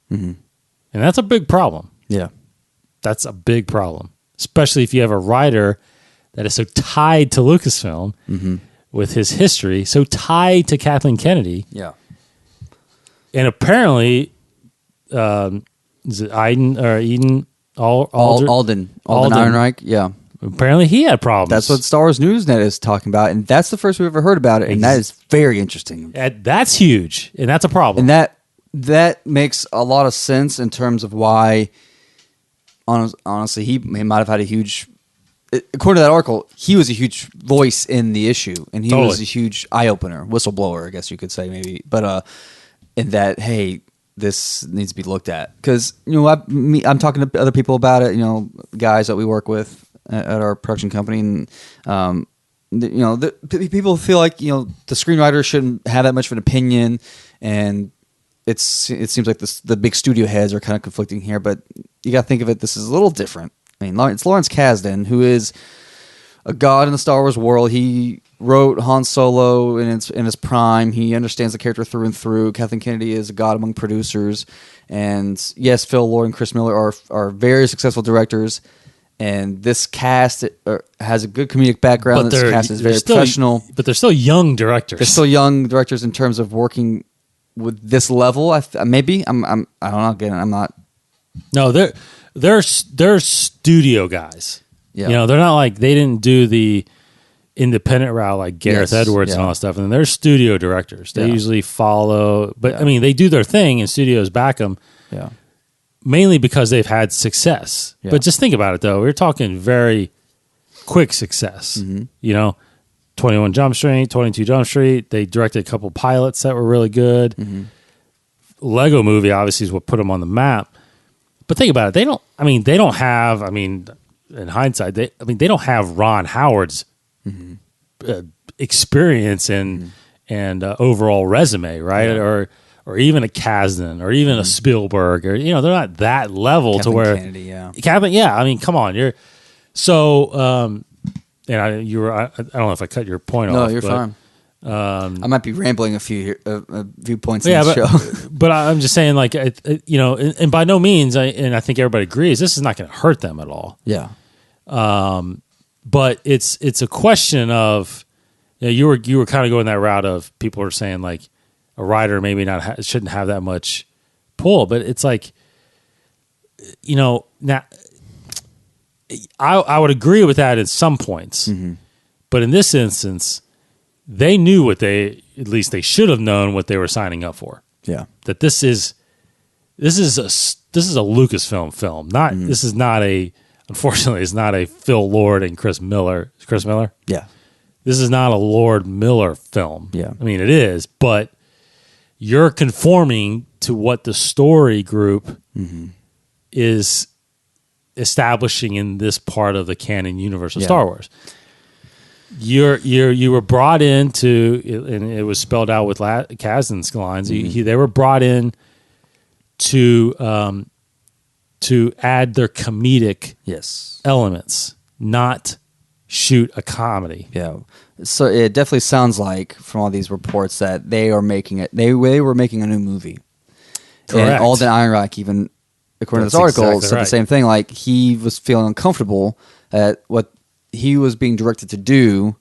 Speaker 3: And that's a big problem.
Speaker 4: Yeah.
Speaker 3: That's a big problem, especially if you have a writer that is so tied to Lucasfilm with his history, so tied to Kathleen Kennedy.
Speaker 4: Yeah.
Speaker 3: And apparently, is it Eden
Speaker 4: Alden Ehrenreich? Yeah.
Speaker 3: Apparently he had problems.
Speaker 4: That's what Star Wars Newsnet is talking about, and that's the first we've ever heard about it, and that is very interesting.
Speaker 3: That's huge, and that's a problem.
Speaker 4: And that makes a lot of sense in terms of why, honestly, he might have had a huge, according to that article, he was a huge voice in the issue, and he was a huge eye-opener, whistleblower, I guess you could say maybe, but in that, hey, this needs to be looked at. Because, I'm talking to other people about it, guys that we work with at our production company, and people feel like the screenwriter shouldn't have that much of an opinion, and it seems like the big studio heads are kind of conflicting here. But you got to think of it, this is a little different. I mean, it's Lawrence Kasdan, who is a god in the Star Wars world. He wrote Han Solo in his prime. He understands the character through and through. Kathleen Kennedy is a god among producers, and yes, Phil Lord and Chris Miller are very successful directors. And this cast has a good comedic background. This cast is very professional.
Speaker 3: But they're still young directors.
Speaker 4: They're still young directors in terms of working with this level. Maybe I don't know. Again, I'm not.
Speaker 3: No, they're studio guys.
Speaker 4: Yeah.
Speaker 3: They're not like, they didn't do the independent route like Gareth
Speaker 4: Yes,
Speaker 3: Edwards and
Speaker 4: yeah.
Speaker 3: all that stuff. And they're studio directors. They
Speaker 4: Yeah.
Speaker 3: usually follow, but
Speaker 4: Yeah.
Speaker 3: I mean, they do their thing and studios back them
Speaker 4: Yeah.
Speaker 3: mainly because they've had success.
Speaker 4: Yeah.
Speaker 3: But just think about it though. We're talking very quick success.
Speaker 4: Mm-hmm.
Speaker 3: You know, 21 Jump Street, 22 Jump Street. They directed a couple pilots that were really good.
Speaker 4: Mm-hmm.
Speaker 3: Lego Movie obviously is what put them on the map. But think about it. They don't have, in hindsight, they don't have Ron Howard's experience and overall resume, right?
Speaker 4: Yeah.
Speaker 3: Or even a Kasdan or even a Spielberg, or they're not that level to
Speaker 4: Kathleen
Speaker 3: where
Speaker 4: Kennedy, yeah.
Speaker 3: Kevin, yeah. I mean, come on, you're so. And I don't know if I cut your point
Speaker 4: No,
Speaker 3: off.
Speaker 4: you're
Speaker 3: but,
Speaker 4: fine. I might be rambling a few points in
Speaker 3: Yeah,
Speaker 4: the
Speaker 3: but,
Speaker 4: show.
Speaker 3: but I'm just saying, like, and by no means, and I think everybody agrees, this is not going to hurt them at all.
Speaker 4: Yeah.
Speaker 3: But it's a question of, you were kind of going that route of people are saying like a writer maybe shouldn't have that much pull, but it's like, now I would agree with that at some points, but in this instance, they knew at least they should have known what they were signing up for.
Speaker 4: Yeah.
Speaker 3: That this is a Lucasfilm film. This is not unfortunately, it's not a Phil Lord and Chris Miller. Chris Miller?
Speaker 4: Yeah.
Speaker 3: This is not a Lord Miller film.
Speaker 4: Yeah.
Speaker 3: I mean, it is, but you're conforming to what the story group is establishing in this part of the canon universe of Star Wars. You were brought in to, and it was spelled out with Kasdan's lines. They were brought in to add their comedic elements, not shoot a comedy.
Speaker 4: Yeah. So it definitely sounds like from all these reports that they are making it. They were making a new movie.
Speaker 3: Correct.
Speaker 4: And Alden Ehrenreich, even according
Speaker 3: That's
Speaker 4: to this article,
Speaker 3: exactly
Speaker 4: said
Speaker 3: right.
Speaker 4: the same thing. Like he was feeling uncomfortable at what he was being directed to do.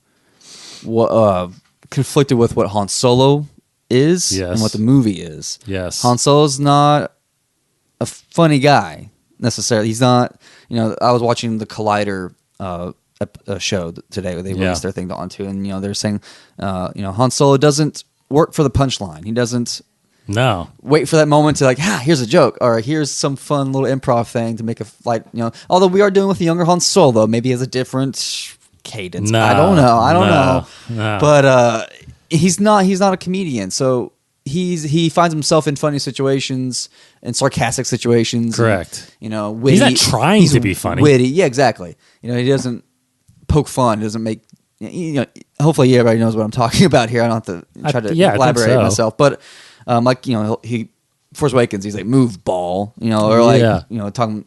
Speaker 4: What conflicted with what Han Solo is and what the movie is.
Speaker 3: Yes.
Speaker 4: Han Solo's not a funny guy necessarily. He's not. I was watching the Collider show today where they released their thing onto, and they're saying, Han Solo doesn't work for the punchline. He doesn't wait for that moment to like, here's a joke, or here's some fun little improv thing to make a flight. Although we are doing with the younger Han Solo, maybe has a different cadence. I don't know.
Speaker 3: No.
Speaker 4: But he's not a comedian, so he finds himself in funny situations and sarcastic situations.
Speaker 3: Correct.
Speaker 4: And, witty.
Speaker 3: He's not trying to be funny.
Speaker 4: Witty, yeah, exactly. He doesn't poke fun. He doesn't make. Hopefully, everybody knows what I'm talking about here. I don't have to try to elaborate myself, but he Force Awakens. He's like, move, ball. Or like talking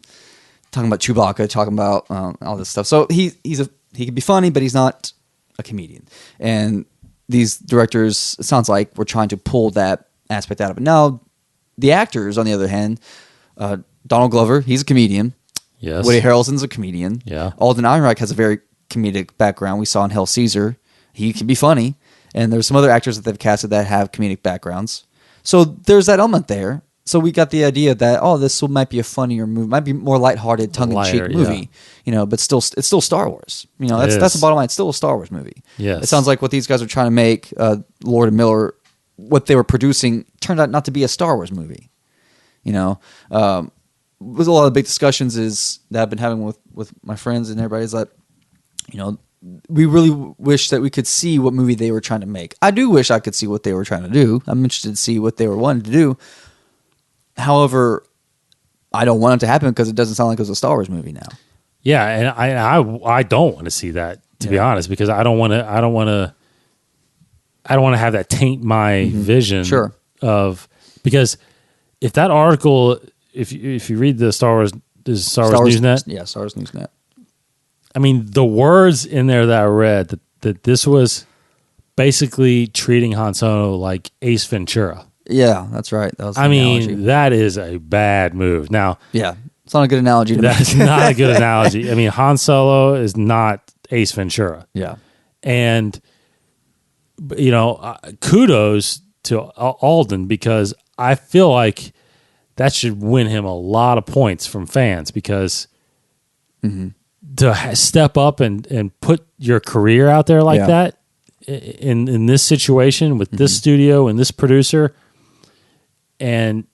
Speaker 4: about Chewbacca, talking about all this stuff. So he can be funny, but he's not a comedian. And these directors, it sounds like, were trying to pull that aspect out of it. Now, the actors, on the other hand, Donald Glover, he's a comedian.
Speaker 3: Yes.
Speaker 4: Woody Harrelson's a comedian.
Speaker 3: Yeah.
Speaker 4: Alden Ehrenreich has a very comedic background. We saw in Hail Caesar. He can be funny. And there's some other actors that they've casted that have comedic backgrounds. So there's that element there. So we got the idea that, this might be a funnier movie, might be more lighthearted, tongue-in-cheek movie, but it's still Star Wars. That's the bottom line. It's still a Star Wars movie.
Speaker 3: Yes.
Speaker 4: It sounds like what these guys are trying to make, Lord and Miller, what they were producing turned out not to be a Star Wars movie. There's a lot of big discussions that I've been having with my friends and everybody is that, we really wish that we could see what movie they were trying to make. I do wish I could see what they were trying to do. I'm interested to see what they were wanting to do. However, I don't want it to happen because it doesn't sound like it was a Star Wars movie now.
Speaker 3: Yeah, and I don't want to see that, to be honest, because I don't want to have that taint my vision of, because if that article, if you read the Star Wars Newsnet,
Speaker 4: Star Wars Newsnet.
Speaker 3: I mean, the words in there that I read that this was basically treating Han Solo like Ace Ventura.
Speaker 4: Yeah, that's right. That was the analogy.
Speaker 3: That is a bad move. Now,
Speaker 4: it's not a good analogy.
Speaker 3: That's not a good analogy. I mean, Han Solo is not Ace Ventura.
Speaker 4: Yeah,
Speaker 3: and kudos to Alden, because I feel like that should win him a lot of points from fans, because step up and put your career out there like
Speaker 4: Yeah.
Speaker 3: that in this situation with this studio and this producer, and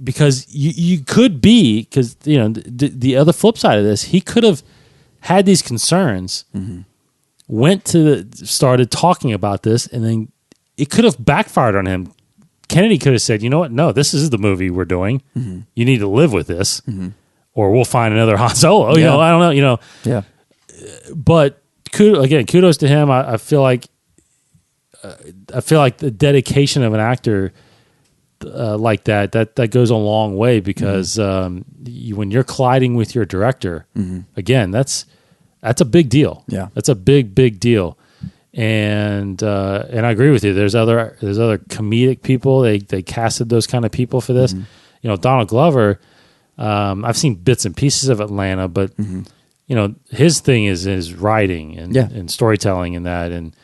Speaker 3: because you could be, because the other flip side of this, he could have had these concerns, started talking about this, and then it could have backfired on him. Kennedy could have said, "You know what? No, this is the movie we're doing. You need to live with this, or we'll find another Han Solo."
Speaker 4: Yeah.
Speaker 3: I don't know.
Speaker 4: Yeah.
Speaker 3: But kudos to him. I feel like the dedication of an actor like that goes a long way, because when you're colliding with your director, again, that's a big deal.
Speaker 4: Yeah.
Speaker 3: That's a big deal. And I agree with you. There's other comedic people. They casted those kind of people for this. Donald Glover. I've seen bits and pieces of Atlanta, but his thing is his writing and storytelling and that. And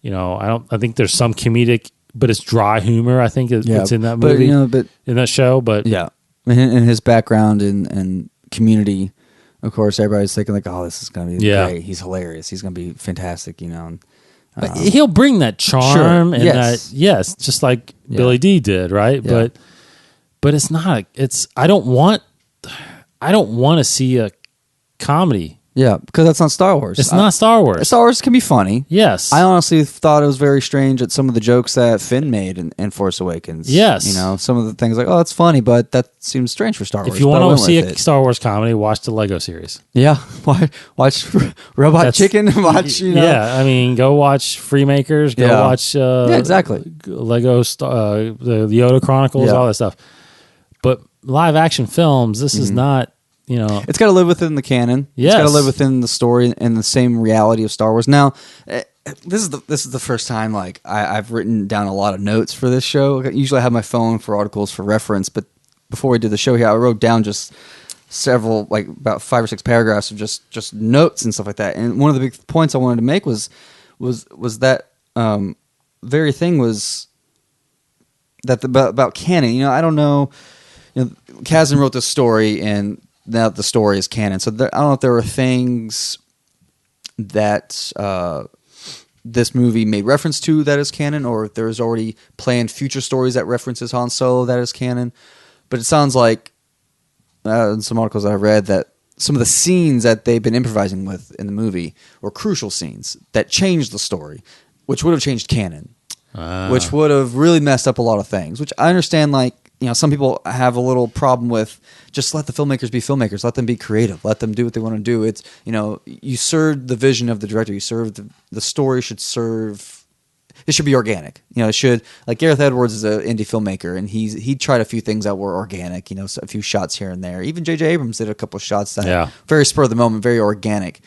Speaker 3: I think there's some comedic, but it's dry humor. I think it's in that movie,
Speaker 4: but
Speaker 3: in that show. But
Speaker 4: yeah, in his background and Community, of course, everybody's thinking like, "Oh, this is going to be great. He's hilarious. He's going to be fantastic."
Speaker 3: But he'll bring that charm and that, just like Billy D did, right?
Speaker 4: Yeah.
Speaker 3: But it's not. I don't want to see a comedy.
Speaker 4: Yeah, because that's not Star Wars.
Speaker 3: It's not Star Wars.
Speaker 4: Star Wars can be funny.
Speaker 3: Yes.
Speaker 4: I honestly thought it was very strange at some of the jokes that Finn made in Force Awakens.
Speaker 3: Yes.
Speaker 4: Some of the things like, "Oh, that's funny," but that seems strange for Star Wars.
Speaker 3: If you
Speaker 4: But I
Speaker 3: want
Speaker 4: went
Speaker 3: to see
Speaker 4: with
Speaker 3: a
Speaker 4: it.
Speaker 3: Star Wars comedy, watch the Lego series.
Speaker 4: Yeah, watch Robot Chicken. Watch,
Speaker 3: Yeah, I mean, go watch Freemakers. Go watch.
Speaker 4: Exactly.
Speaker 3: Lego, the Yoda Chronicles, all that stuff. But live action films, this is not.
Speaker 4: It's got to live within the canon.
Speaker 3: Yes.
Speaker 4: It's got to live within the story and the same reality of Star Wars. Now, this is the first time I've written down a lot of notes for this show. Usually I have my phone for articles for reference, but before we did the show here, I wrote down just several, about 5 or 6 paragraphs of just notes and stuff like that. And one of the big points I wanted to make was that very thing was that about canon. I don't know. Kasdan wrote this story, and now the story is canon. So I don't know if there were things that this movie made reference to that is canon, or if there's already planned future stories that references Han Solo that is canon. But it sounds like in some articles I read that some of the scenes that they've been improvising with in the movie were crucial scenes that changed the story, which would have changed canon, which would have really messed up a lot of things, which I understand, some people have a little problem with. Just let the filmmakers be filmmakers. Let them be creative. Let them do what they want to do. It's, you serve the vision of the director. You serve the story should serve. It should be organic. It should, like Gareth Edwards is an indie filmmaker, and he tried a few things that were organic. A few shots here and there. Even J.J. Abrams did a couple of shots that very spur of the moment, very organic.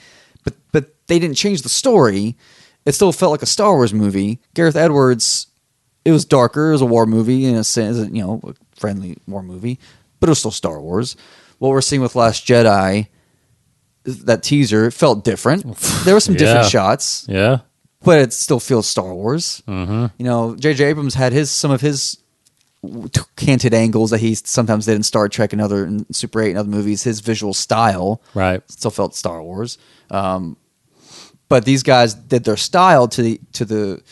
Speaker 4: But they didn't change the story. It still felt like a Star Wars movie. Gareth Edwards, it was darker. It was a war movie in a sense, a friendly war movie. But it was still Star Wars. What we're seeing with Last Jedi, that teaser, felt different. There were some different shots.
Speaker 3: Yeah.
Speaker 4: But it still feels Star Wars. Mm-hmm. J.J. Abrams had some of his canted angles that he sometimes did in Star Trek and Super 8 and other movies. His visual style still felt Star Wars. But these guys did their style to the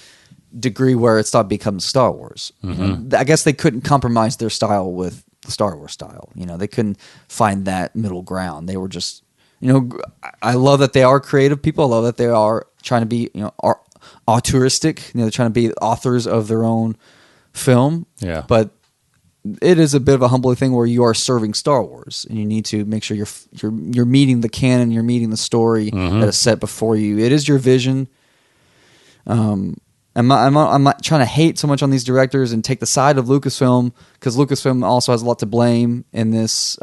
Speaker 4: degree where it stopped becoming Star Wars. Mm-hmm. I guess they couldn't compromise their style with the Star Wars style. They couldn't find that middle ground. They were just, I love that they are creative people. I love that they are trying to be, auteuristic. They're trying to be authors of their own film. Yeah. But it is a bit of a humbling thing where you are serving Star Wars, and you need to make sure you're meeting the canon, you're meeting the story that is set before you. It is your vision. I'm not trying to hate so much on these directors and take the side of Lucasfilm, because Lucasfilm also has a lot to blame in this.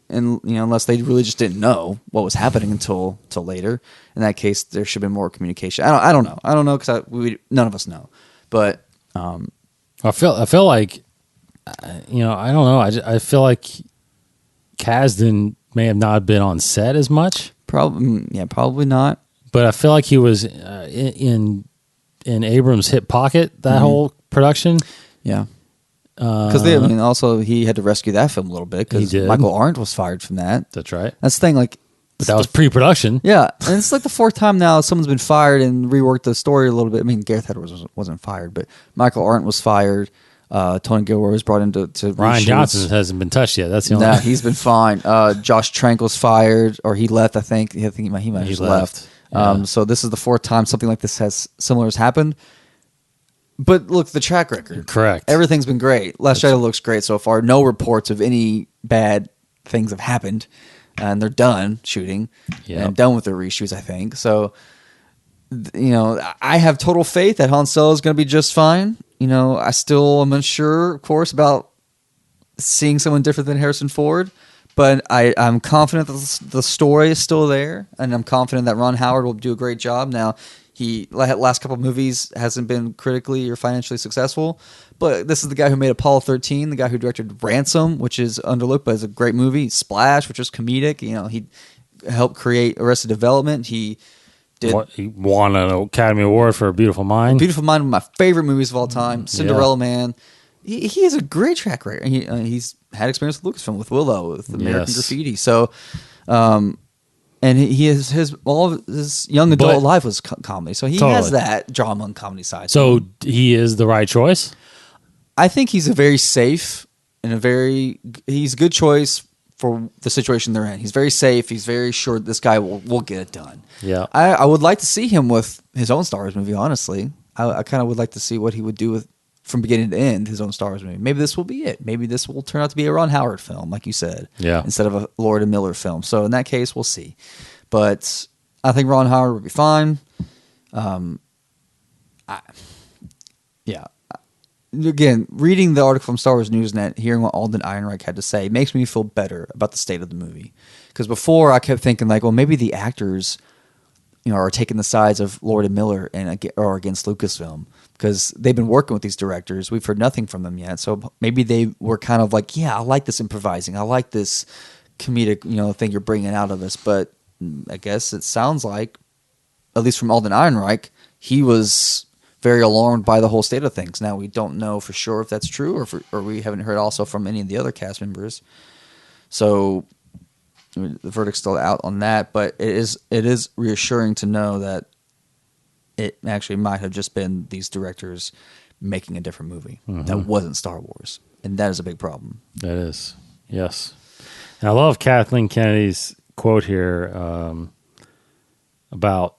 Speaker 4: Unless they really just didn't know what was happening until later. In that case, there should have been more communication. I don't know. I don't know because none of us know. But
Speaker 3: I feel like I don't know. I feel like Kasdan may have not been on set as much.
Speaker 4: Probably not.
Speaker 3: But I feel like he was in Abrams' hip pocket that whole production.
Speaker 4: Yeah. Because also he had to rescue that film a little bit because Michael Arndt was fired from that.
Speaker 3: That's right.
Speaker 4: That's the thing. Like
Speaker 3: But that was pre-production.
Speaker 4: Yeah, and it's like the fourth time now someone's been fired and reworked the story a little bit. I mean, Gareth Edwards wasn't fired, but Michael Arndt was fired. Tony Gilroy was brought in to
Speaker 3: Ryan
Speaker 4: reshoots.
Speaker 3: Johnson hasn't been touched yet. That's the only.
Speaker 4: Nah, he's been fine. Josh Trank was fired, or he left. I think he might have just left.
Speaker 3: Yeah.
Speaker 4: So this is the fourth time something like this has happened. But look, the track record.
Speaker 3: Correct.
Speaker 4: Everything's been great. Last Shadow looks great so far. No reports of any bad things have happened, and they're done shooting and done with their reshoots, I think. So, I have total faith that Han Solo is going to be just fine. I still am unsure, of course, about seeing someone different than Harrison Ford, but I'm confident that the story is still there, and I'm confident that Ron Howard will do a great job. Now, he last couple of movies hasn't been critically or financially successful, but this is the guy who made Apollo 13, the guy who directed Ransom, which is underlooked but is a great movie. Splash, which is comedic. He helped create Arrested Development. He
Speaker 3: won an Academy Award for A Beautiful Mind.
Speaker 4: Beautiful Mind, one of my favorite movies of all time. Cinderella Man. He has a great track record. He's had experience with Lucasfilm, with Willow, with American Graffiti. So, and he has all of his young adult life was comedy. So he has that drama and comedy side.
Speaker 3: So he is the right choice?
Speaker 4: I think he's a very safe and he's a good choice for the situation they're in. He's very safe. He's very sure this guy will get it done.
Speaker 3: Yeah,
Speaker 4: I would like to see him with his own Star Wars movie. Honestly, I kind of would like to see what he would do with from beginning to end his own Star Wars movie. Maybe this will be it. Maybe this will turn out to be a Ron Howard film, like you said, instead of a Lord and Miller film. So in that case, we'll see. But I think Ron Howard would be fine. Again, reading the article from Star Wars Newsnet, hearing what Alden Ehrenreich had to say, makes me feel better about the state of the movie. Because before, I kept thinking, like, well, maybe the actors, are taking the sides of Lord and Miller or against Lucasfilm. Because they've been working with these directors. We've heard nothing from them yet. So maybe they were kind of like, yeah, I like this improvising. I like this comedic, thing you're bringing out of us. But I guess it sounds like, at least from Alden Ehrenreich, he was very alarmed by the whole state of things. Now, we don't know for sure if that's true, or we haven't heard also from any of the other cast members. So the verdict's still out on that, but it is reassuring to know that it actually might have just been these directors making a different movie that wasn't Star Wars, and that is a big problem. That is,
Speaker 3: yes. And I love Kathleen Kennedy's quote here about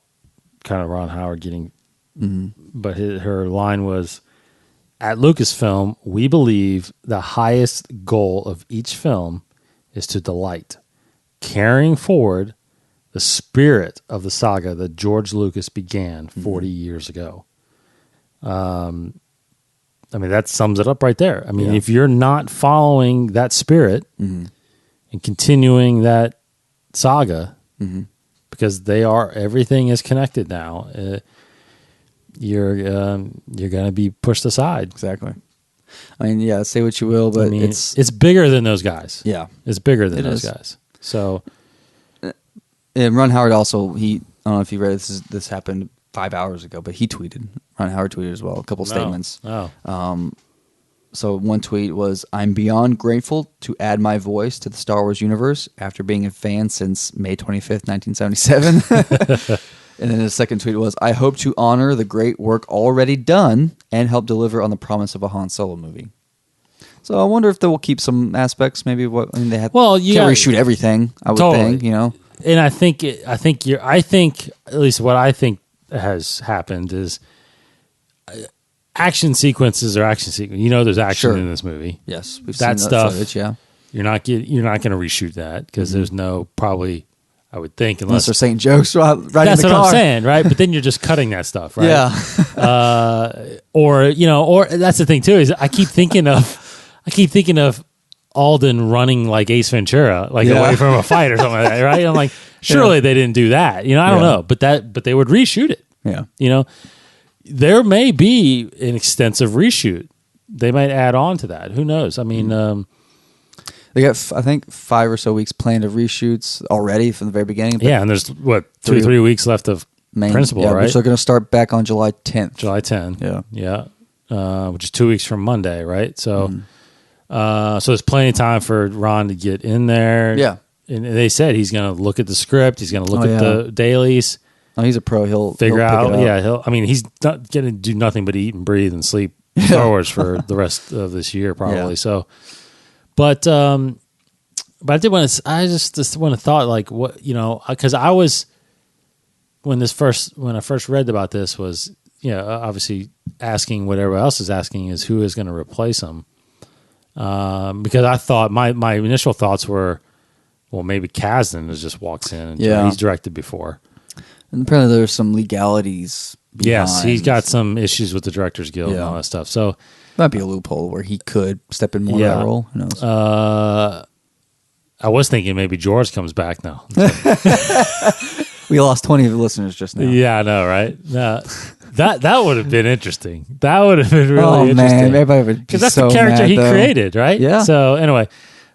Speaker 3: kind of Ron Howard getting. But her line was, at Lucasfilm, we believe the highest goal of each film is to delight, carrying forward the spirit of the saga that George Lucas began 40 years ago. That sums it up right there. If you're not following that spirit and continuing that saga, because everything is connected now, you're going to be pushed aside.
Speaker 4: Exactly. Say what you will, but
Speaker 3: it's bigger than those guys.
Speaker 4: Yeah.
Speaker 3: It's bigger than those guys. So,
Speaker 4: and Ron Howard also, I don't know if you read this happened 5 hours ago, but he tweeted. Ron Howard tweeted as well, a couple statements. So one tweet was, I'm beyond grateful to add my voice to the Star Wars universe after being a fan since May 25th, 1977. And then his second tweet was, I hope to honor the great work already done and help deliver on the promise of a Han Solo movie. So I wonder if they will keep some aspects, maybe they have can't reshoot everything, I would think,
Speaker 3: And I think at least what I think has happened is action sequences are action sequences. There's action in this movie.
Speaker 4: Yes, we've
Speaker 3: that
Speaker 4: seen
Speaker 3: stuff.
Speaker 4: Footage, yeah.
Speaker 3: You're not going to reshoot that because there's no probably. I would think
Speaker 4: unless they're saying jokes right in the car.
Speaker 3: That's what I'm saying, right? But then you're just cutting that stuff, right?
Speaker 4: Yeah.
Speaker 3: Or that's the thing too is I keep thinking of Alden running like Ace Ventura, away from a fight or something like that, right? I'm like, surely they didn't do that. I don't know, but they would reshoot it.
Speaker 4: Yeah.
Speaker 3: There may be an extensive reshoot. They might add on to that. Who knows?
Speaker 4: They got, I think, 5 or so weeks planned of reshoots already from the very beginning.
Speaker 3: Yeah, and there's, 2-3 weeks left of principal, right?
Speaker 4: Which they're going to start back on July 10th.
Speaker 3: July 10th.
Speaker 4: Yeah.
Speaker 3: Which is 2 weeks from Monday, right? So so there's plenty of time for Ron to get in there.
Speaker 4: Yeah.
Speaker 3: and they said he's going to look at the script. He's going to look at the dailies.
Speaker 4: Oh, he's a pro. He'll
Speaker 3: figure
Speaker 4: pick
Speaker 3: out.
Speaker 4: it up.
Speaker 3: Yeah, I mean, he's not going to do nothing but eat and breathe and sleep Star Wars for the rest of this year, probably.
Speaker 4: Yeah.
Speaker 3: So, but I did want to. I just want to thought like what because I was when I first read about this was obviously asking what everybody else is asking is who is going to replace him. Because I thought my initial thoughts were, well, maybe Kasdan just walks in and he's directed before.
Speaker 4: And apparently there's some legalities behind.
Speaker 3: Yes, he's got some issues with the Directors Guild and all that stuff. So
Speaker 4: might be a loophole where he could step in more of that role. Who knows?
Speaker 3: I was thinking maybe George comes back now.
Speaker 4: We lost 20 listeners just now.
Speaker 3: Yeah, I know, right? That would have been interesting. That would have been really interesting.
Speaker 4: Man, everybody would be
Speaker 3: because that's
Speaker 4: so
Speaker 3: the character
Speaker 4: mad,
Speaker 3: he
Speaker 4: though.
Speaker 3: created, right?
Speaker 4: Yeah.
Speaker 3: So anyway,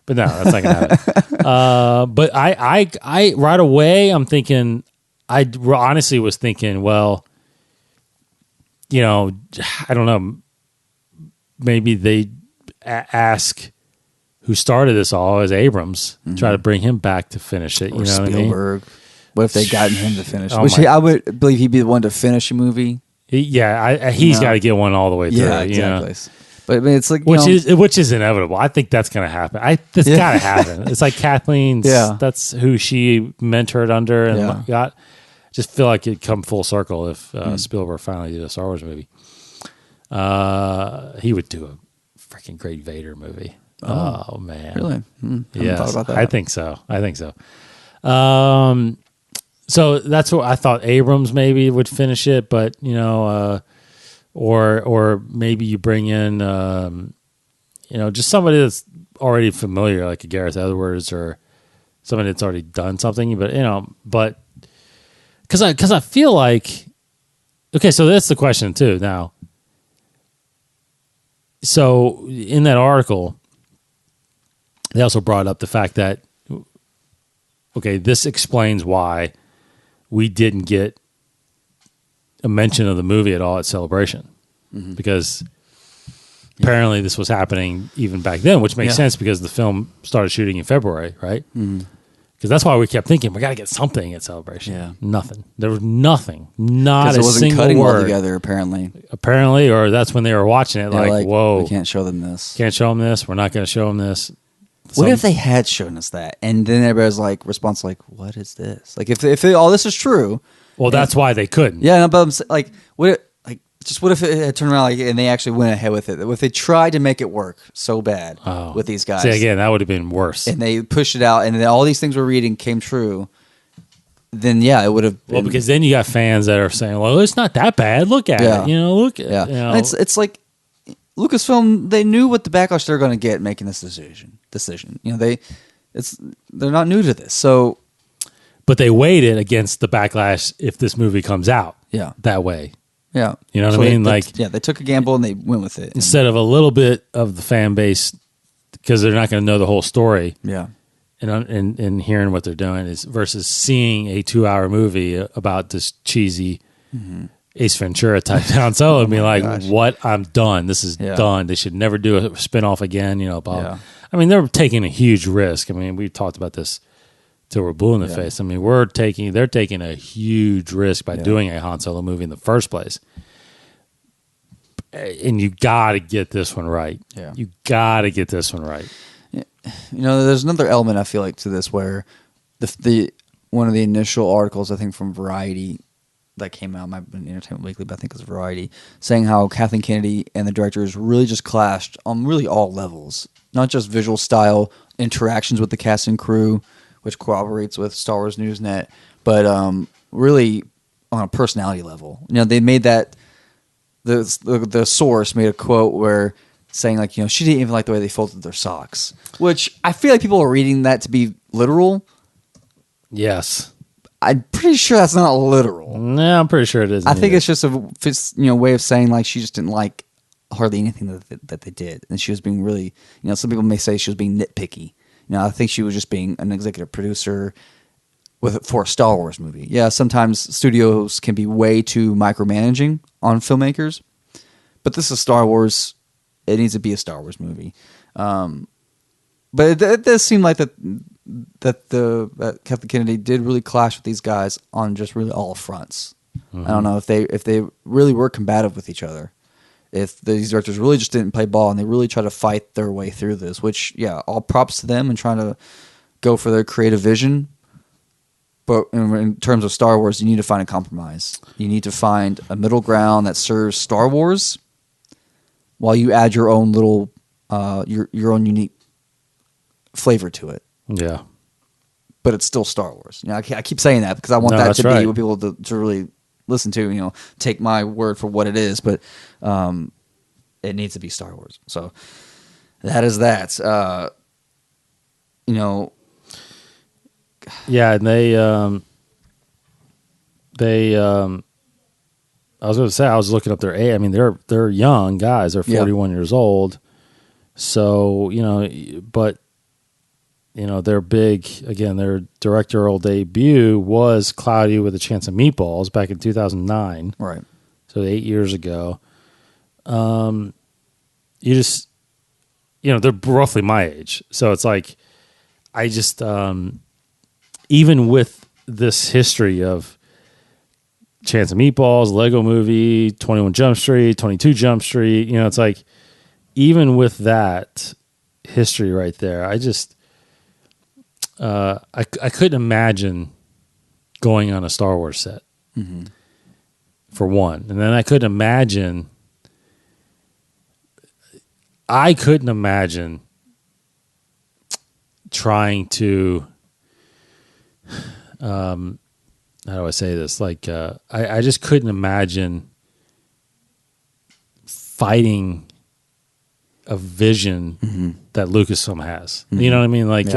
Speaker 3: but no, that's not gonna happen. But I right away I'm thinking. I honestly was thinking, well, I don't know. Maybe they ask who started this all as Abrams, try to bring him back to finish it.
Speaker 4: Or
Speaker 3: You know
Speaker 4: Spielberg.
Speaker 3: what I mean?
Speaker 4: What if they gotten him to finish?
Speaker 3: Oh
Speaker 4: Which
Speaker 3: my-
Speaker 4: I would believe he'd be the one to finish a movie.
Speaker 3: He's got to get one all the way through.
Speaker 4: Yeah, exactly. But I mean, it's like
Speaker 3: Which is inevitable. I think that's going to happen. It's got to happen. It's like Kathleen's.
Speaker 4: Yeah.
Speaker 3: That's who she mentored under, and got. Just feel like it'd come full circle if Spielberg finally did a Star Wars movie. He would do a freaking great Vader movie. Oh man,
Speaker 4: really?
Speaker 3: Yeah,
Speaker 4: thought about that.
Speaker 3: I think so. So that's what I thought. Abrams maybe would finish it, but or maybe you bring in just somebody that's already familiar, like a Gareth Edwards or somebody that's already done something. But because I feel like so that's the question too now. So in that article, they also brought up the fact that this explains why we didn't get a mention of the movie at all at Celebration, because apparently this was happening even back then, which makes sense because the film started shooting in February, right? Because that's why we kept thinking we got to get something at Celebration.
Speaker 4: Yeah.
Speaker 3: Nothing. There was nothing. Not a
Speaker 4: it wasn't
Speaker 3: single
Speaker 4: cutting
Speaker 3: word.
Speaker 4: well together. Apparently,
Speaker 3: Or that's when they were watching it. Like, whoa,
Speaker 4: we can't show them this.
Speaker 3: Can't show them this. We're not going to show them this.
Speaker 4: What if they had shown us that, and then everybody's like, response like, "What is this?" Like, if all this is true,
Speaker 3: well, that's why they couldn't.
Speaker 4: yeah. No, but I'm like, what if it had turned around and they actually went ahead with it? If they tried to make it work so bad with these guys,
Speaker 3: See, again, that would have been worse.
Speaker 4: and they pushed it out, and then all these things we're reading came true, then it would have.
Speaker 3: Well, because then you got fans that are saying, "Well, it's not that bad. Look at it. Look at it."
Speaker 4: And it's like Lucasfilm. They knew what the backlash they're going to get making this decision. They're not new to this, so.
Speaker 3: But they weighed it against the backlash if this movie comes out that way.
Speaker 4: Yeah.
Speaker 3: You know what I mean?
Speaker 4: They took a gamble and they went with it.
Speaker 3: Instead of a little bit of the fan base, because they're not going to know the whole story.
Speaker 4: Yeah.
Speaker 3: And hearing what they're doing is versus seeing a 2-hour movie about this cheesy Ace Ventura type Han Solo and be like, what? I'm done. This is done. They should never do a spinoff again. I mean, they're taking a huge risk. I mean, we've talked about this till we're blue in the face. I mean, they're taking a huge risk by doing a Han Solo movie in the first place. And you got to get this one right.
Speaker 4: Yeah.
Speaker 3: You got to get this one right.
Speaker 4: There's another element I feel like to this where the one of the initial articles I think from Variety that came out, might have been Entertainment Weekly, but I think it's Variety, saying how Kathleen Kennedy and the directors really just clashed on really all levels, not just visual style, interactions with the cast and crew, which corroborates with Star Wars Newsnet, but really on a personality level. They made that the source made a quote where saying like, she didn't even like the way they folded their socks, which I feel like people are reading that to be literal.
Speaker 3: Yes.
Speaker 4: I'm pretty sure that's not literal.
Speaker 3: No, I'm pretty sure it is.
Speaker 4: I think it's just a way of saying like she just didn't like hardly anything that they did, and she was being really, some people may say she was being nitpicky. I think she was just being an executive producer for a Star Wars movie. Yeah, sometimes studios can be way too micromanaging on filmmakers, but this is Star Wars. It needs to be a Star Wars movie. But it does seem like that Kathleen Kennedy did really clash with these guys on just really all fronts. I don't know if they really were combative with each other. If these directors really just didn't play ball and they really try to fight their way through this, which, yeah, all props to them and trying to go for their creative vision. But in terms of Star Wars, you need to find a compromise. You need to find a middle ground that serves Star Wars while you add your own little, your own unique flavor to it.
Speaker 3: Yeah.
Speaker 4: But it's still Star Wars. You know, I keep saying that because I want that to be what people to really listen to. You know, take my word for what it is, but it needs to be Star Wars. So that is that. You know,
Speaker 3: yeah, and they I was going to say, I was looking up their age. I mean, they're young guys. They're 41 years old. So, you know, but you know, their big, again, their directorial debut was Cloudy with a Chance of Meatballs back in 2009.
Speaker 4: Right.
Speaker 3: So 8 years ago. You just, you know, they're roughly my age. So it's like, I just, even with this history of Chance of Meatballs, Lego Movie, 21 Jump Street, 22 Jump Street, you know, it's like, even with that history right there, I just, I couldn't imagine going on a Star Wars set, for one. And then I couldn't imagine trying to, how do I say this? Like, I just couldn't imagine fighting a vision that Lucasfilm has. You know what I mean? Like,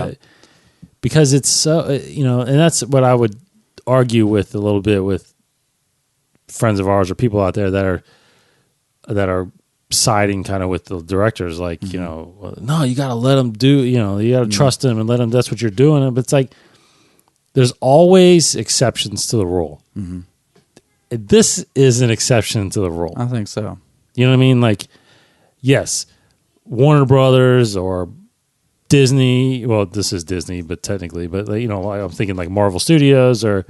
Speaker 3: because it's so, you know, and that's what I would argue with a little bit with friends of ours or people out there that are siding kind of with the directors. Like, you know, well, no, you got to let them do, you know, you got to trust them and let them, that's what you're doing. But it's like, there's always exceptions to the rule. This is an exception to the rule.
Speaker 4: I think so.
Speaker 3: You know what I mean? Like, yes, Warner Brothers or Disney. Well, this is Disney, but technically, but you know, I'm thinking like Marvel Studios or,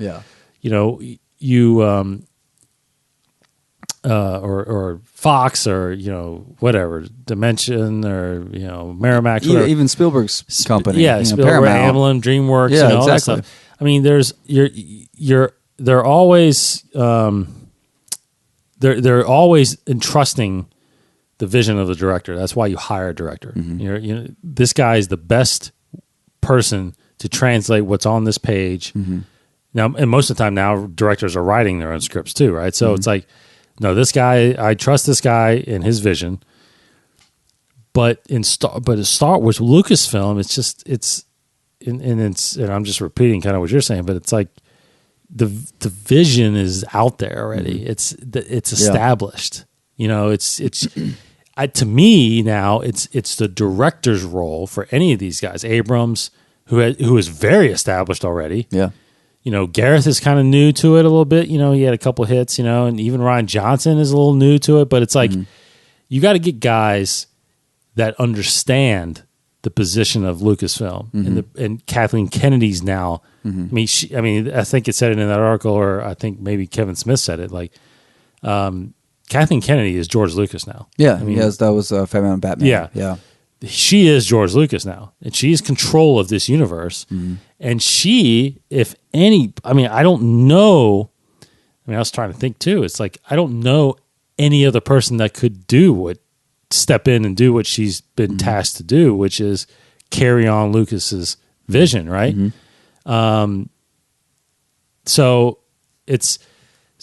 Speaker 3: you know, you or Fox or, you know, whatever, Dimension or, you know, Miramax.
Speaker 4: Yeah, even Spielberg's company.
Speaker 3: Yeah, Spielberg, Amblin, DreamWorks.
Speaker 4: Yeah,
Speaker 3: and all
Speaker 4: exactly.
Speaker 3: that stuff. I mean, they're always they're always entrusting the vision of the director. That's why you hire a director. You know, this guy is the best person to translate what's on this page. Now, and most of the time now, directors are writing their own scripts too, right? So it's like, no, this guy, I trust this guy and his vision. But in Star Wars, Lucasfilm, it's just and I'm just repeating kind of what you're saying, but it's like the vision is out there already. It's established. You know, it's to me now, it's the director's role for any of these guys. Abrams, who is very established already. Yeah. You know, Gareth is kind of new to it a little bit. You know, he had a couple hits, you know, and even Rian Johnson is a little new to it. But it's like, you got to get guys that understand the position of Lucasfilm. And Kathleen Kennedy's now. I mean, I think it said it in that article, or I think maybe Kevin Smith said it. Like, Kathleen Kennedy is George Lucas now.
Speaker 4: Yeah, I mean, yes, that was Batman. Yeah.
Speaker 3: She is George Lucas now, and she is control of this universe. And she, if any, I mean, I don't know. I mean, I was trying to think too. It's like, I don't know any other person that could step in and do what she's been tasked to do, which is carry on Lucas's vision, right? So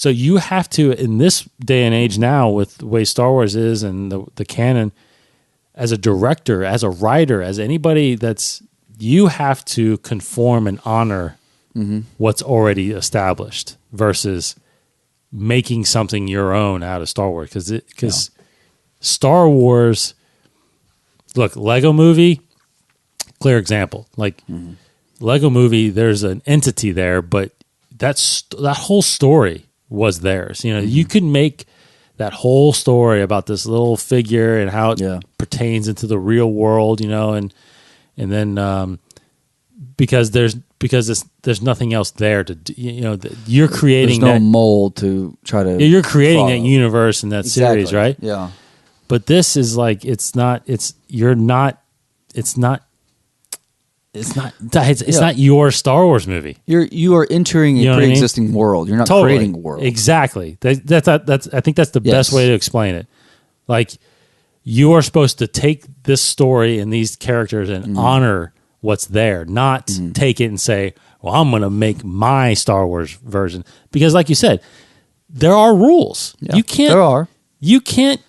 Speaker 3: you have to, in this day and age now, with the way Star Wars is and the canon, as a director, as a writer, as anybody you have to conform and honor what's already established versus making something your own out of Star Wars. Because Star Wars, look, Lego Movie, clear example. Like, Lego Movie, there's an entity there, but that whole story was theirs. You know, you could make that whole story about this little figure and how it pertains into the real world, you know, and and then because there's nothing else there to do, you're creating
Speaker 4: There's no mold to try to.
Speaker 3: You're creating
Speaker 4: follow.
Speaker 3: that universe and that series, right?
Speaker 4: Yeah.
Speaker 3: But this is like it's not your Star Wars movie.
Speaker 4: You are entering a pre-existing world. You're not creating a world.
Speaker 3: Exactly. That's I think that's the best way to explain it. Like you are supposed to take this story and these characters and honor what's there, not take it and say, "Well, I'm going to make my Star Wars version." Because, like you said, there are rules.
Speaker 4: Yeah,
Speaker 3: you can't.
Speaker 4: There are.
Speaker 3: You can't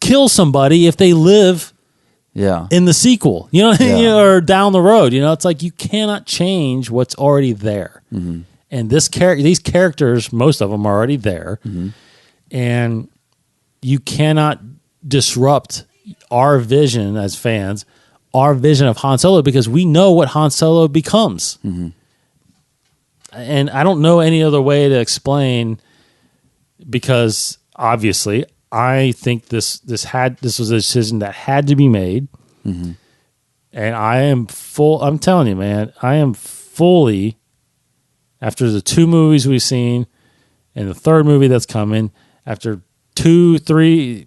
Speaker 3: kill somebody if they live.
Speaker 4: Yeah.
Speaker 3: In the sequel, or down the road, it's like you cannot change what's already there. Mm-hmm. And these characters, most of them are already there, and you cannot disrupt our vision as fans, our vision of Han Solo, because we know what Han Solo becomes. Mm-hmm. And I don't know any other way to explain, because obviously I think this was a decision that had to be made. Mm-hmm. And I'm telling you, man, I am fully, after the 2 movies we've seen and the 3rd movie that's coming, after 3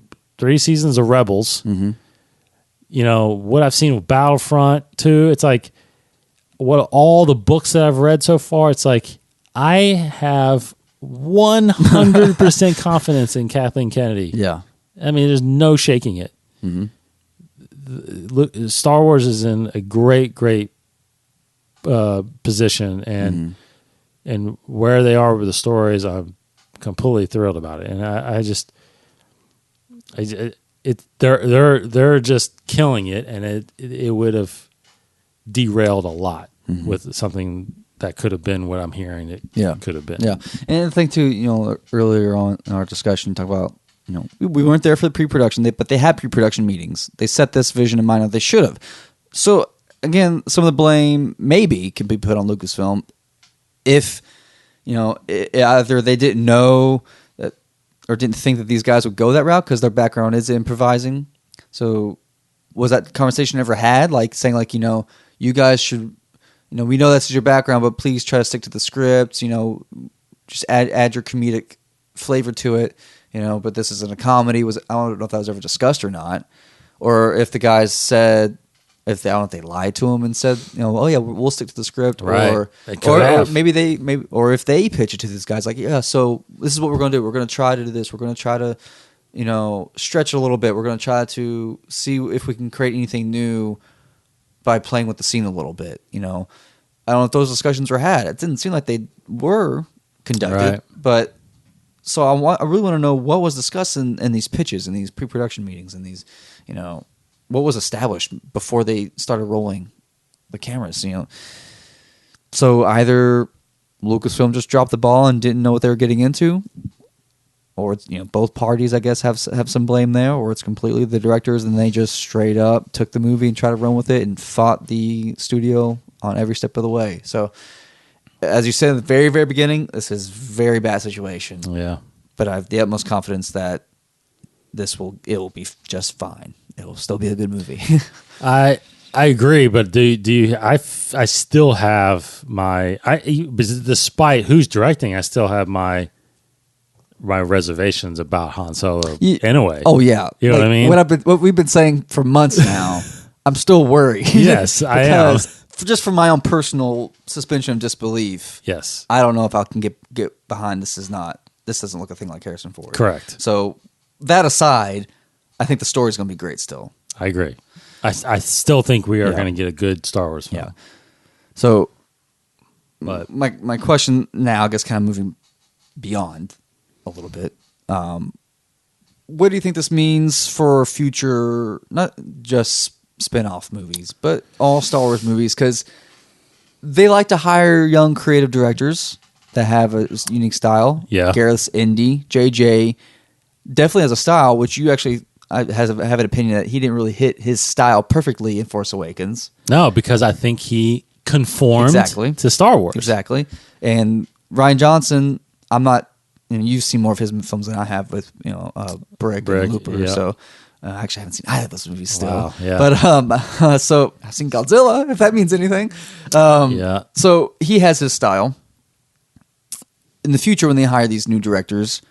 Speaker 3: seasons of Rebels, what I've seen with Battlefront 2, it's like what all the books that I've read so far, it's like I have 100% confidence in Kathleen Kennedy.
Speaker 4: Yeah.
Speaker 3: I mean, there's no shaking it. Mm-hmm. Star Wars is in a great position, and where they are with the stories, I'm completely thrilled about it. And they're just killing it, and it would have derailed a lot with something that could have been what I'm hearing it could have been.
Speaker 4: Yeah. And the thing too, earlier on in our discussion, talk about, we weren't there for the pre-production, but they had pre-production meetings. They set this vision in mind, that they should have. So again, some of the blame maybe can be put on Lucasfilm if, either they didn't know that or didn't think that these guys would go that route because their background is improvising. So was that conversation ever had? Like saying like, you guys should, we know this is your background, but please try to stick to the script, just add your comedic flavor to it, but this isn't a comedy. I don't know if that was ever discussed or not. Or if the guys said, I don't know if they lied to him and said, oh yeah, we'll stick to the script.
Speaker 3: Right.
Speaker 4: Or if they pitch it to these guys, like, yeah, so this is what we're going to do. We're going to try to do this. We're going to try to, stretch it a little bit. We're going to try to see if we can create anything new by playing with the scene a little bit. I don't know if those discussions were had. It didn't seem like they were conducted,
Speaker 3: right.
Speaker 4: But so I really want to know what was discussed in these pitches, in these pre-production meetings, and these, what was established before they started rolling the cameras, So either Lucasfilm just dropped the ball and didn't know what they were getting into, or it's, both parties, I guess, have some blame there, or it's completely the directors and they just straight up took the movie and tried to run with it and fought the studio on every step of the way. So, as you said at the very, very beginning, this is a very bad situation.
Speaker 3: Yeah.
Speaker 4: But I have the utmost confidence that it will be just fine. It will still be a good movie.
Speaker 3: I agree, but do you? I still have despite who's directing, I still have my reservations about Han Solo anyway.
Speaker 4: Oh yeah,
Speaker 3: you know what I mean.
Speaker 4: What we've been saying for months now, I'm still worried.
Speaker 3: Yes, I am.
Speaker 4: Just from my own personal suspension of disbelief.
Speaker 3: Yes,
Speaker 4: I don't know if I can get behind this. This doesn't look a thing like Harrison Ford.
Speaker 3: Correct.
Speaker 4: So that aside, I think the story's going to be great still.
Speaker 3: I agree. I still think we are going to get a good Star Wars film.
Speaker 4: Yeah. So,
Speaker 3: but
Speaker 4: my question now, I guess, kind of moving beyond a little bit. What do you think this means for future, not just spin-off movies, but all Star Wars movies? Because they like to hire young creative directors that have a unique style.
Speaker 3: Yeah.
Speaker 4: Gareth's indie. JJ definitely has a style, which you actually have an opinion that he didn't really hit his style perfectly in Force Awakens.
Speaker 3: No, because I think he conformed to Star Wars.
Speaker 4: Exactly. And Rian Johnson, I'm not, you've seen more of his films than I have with, Brick and Looper.
Speaker 3: Yeah.
Speaker 4: So Actually, I haven't seen either of those movies still.
Speaker 3: Wow, yeah.
Speaker 4: But so I've seen Godzilla, if that means anything.
Speaker 3: Yeah.
Speaker 4: So he has his style. In the future, when they hire these new directors,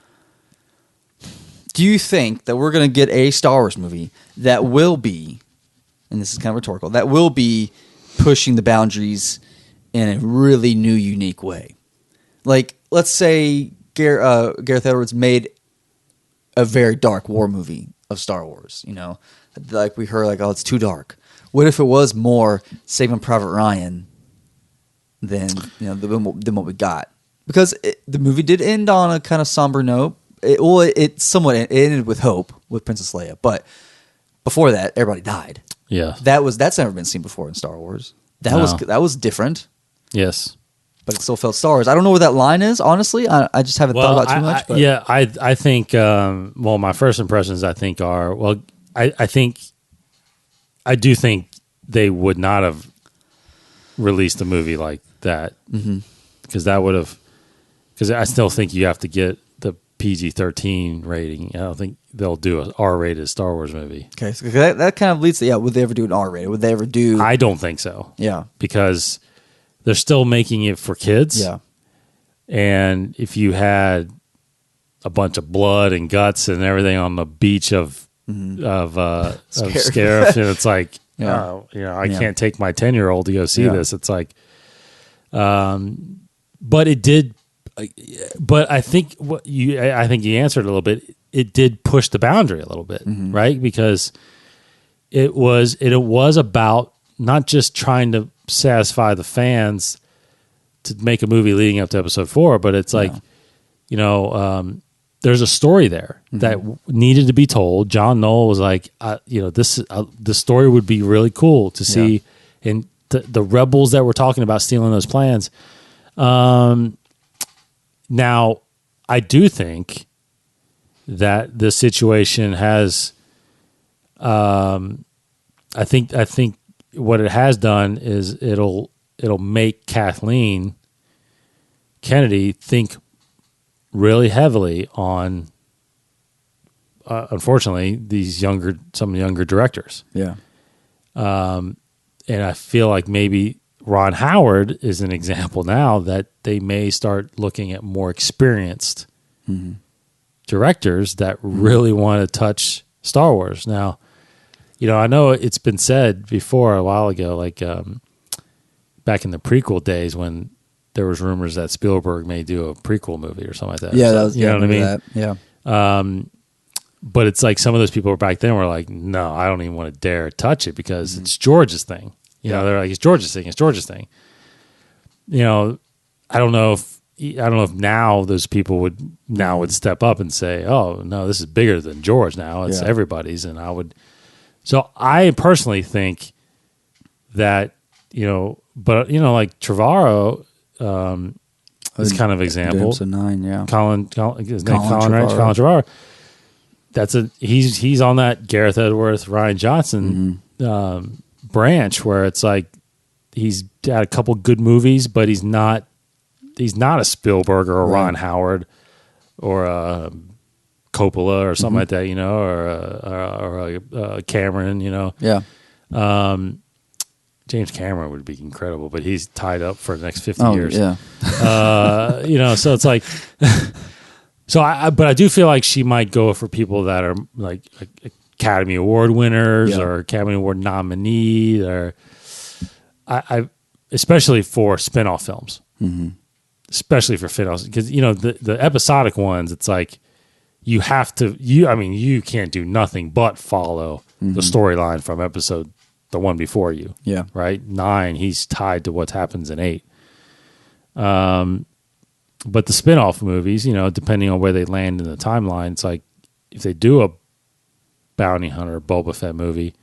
Speaker 4: do you think that we're going to get a Star Wars movie that will be, and this is kind of rhetorical, that will be pushing the boundaries in a really new, unique way? Like, let's say Gareth Edwards made a very dark war movie of Star Wars, you know? Like we heard, like, oh, it's too dark. What if it was more Saving Private Ryan than, you know, than what we got? Because the movie did end on a kind of somber note. It somewhat ended with hope with Princess Leia, but before that, everybody died.
Speaker 3: Yeah.
Speaker 4: That's never been seen before in Star Wars. That was different.
Speaker 3: Yes.
Speaker 4: But it still felt Star Wars. I don't know where that line is, honestly. I just haven't thought about it too much. But.
Speaker 3: I think, my first impressions, I think, are, I do think they would not have released a movie like that. Because that would have, because I still think you have to get the PG-13 rating. I don't think they'll do an R-rated Star Wars movie.
Speaker 4: Okay, so that kind of leads to, would they ever do an R-rated? Would they ever do...
Speaker 3: I don't think so.
Speaker 4: Yeah.
Speaker 3: Because they're still making it for kids.
Speaker 4: Yeah.
Speaker 3: And if you had a bunch of blood and guts and everything on the beach of Scarif, and it's like, I can't take my 10-year-old to go see this. It's like, but it did. But I think I think you answered a little bit. It did push the boundary a little bit, right? Because it was about not just trying to satisfy the fans to make a movie leading up to episode 4, but it's like, there's a story there that needed to be told. John Knoll was like, the story would be really cool to see, and the rebels that were talking about stealing those plans. Now, I do think that the situation has. I think what it has done is it'll make Kathleen Kennedy think really heavily on, unfortunately, some younger directors.
Speaker 4: Yeah.
Speaker 3: And I feel like maybe Ron Howard is an example now that they may start looking at more experienced directors that really want to touch Star Wars. Now, I know it's been said before a while ago, like back in the prequel days when there was rumors that Spielberg may do a prequel movie or something like that.
Speaker 4: Yeah,
Speaker 3: so,
Speaker 4: that was,
Speaker 3: you know what I mean?
Speaker 4: That. Yeah.
Speaker 3: But it's like some of those people back then were like, no, I don't even want to dare touch it because it's George's thing. They're like, it's George's thing. It's George's thing. I don't know if now those people would step up and say, oh no, this is bigger than George now. It's everybody's. And so I personally think that, but like Trevorrow is kind of example.
Speaker 4: Episode 9, yeah.
Speaker 3: Colin Trevorrow. He's on that Gareth Edwards, Rian Johnson branch where it's like he's had a couple good movies, but he's not a Spielberg or a Ron Howard or a Coppola or something like that, or a Cameron,
Speaker 4: Yeah.
Speaker 3: James Cameron would be incredible, but he's tied up for the next 50 years.
Speaker 4: Yeah.
Speaker 3: So it's like, but I do feel like she might go for people that are like Academy Award winners or Academy Award nominee, or I especially for spinoff films, especially for spinoffs, because the episodic ones, it's like you have to. You can't do nothing but follow the storyline from episode the one before you.
Speaker 4: Yeah.
Speaker 3: Right. 9, he's tied to what happens in 8. But the spinoff movies, depending on where they land in the timeline, it's like if they do a Bounty Hunter Boba Fett movie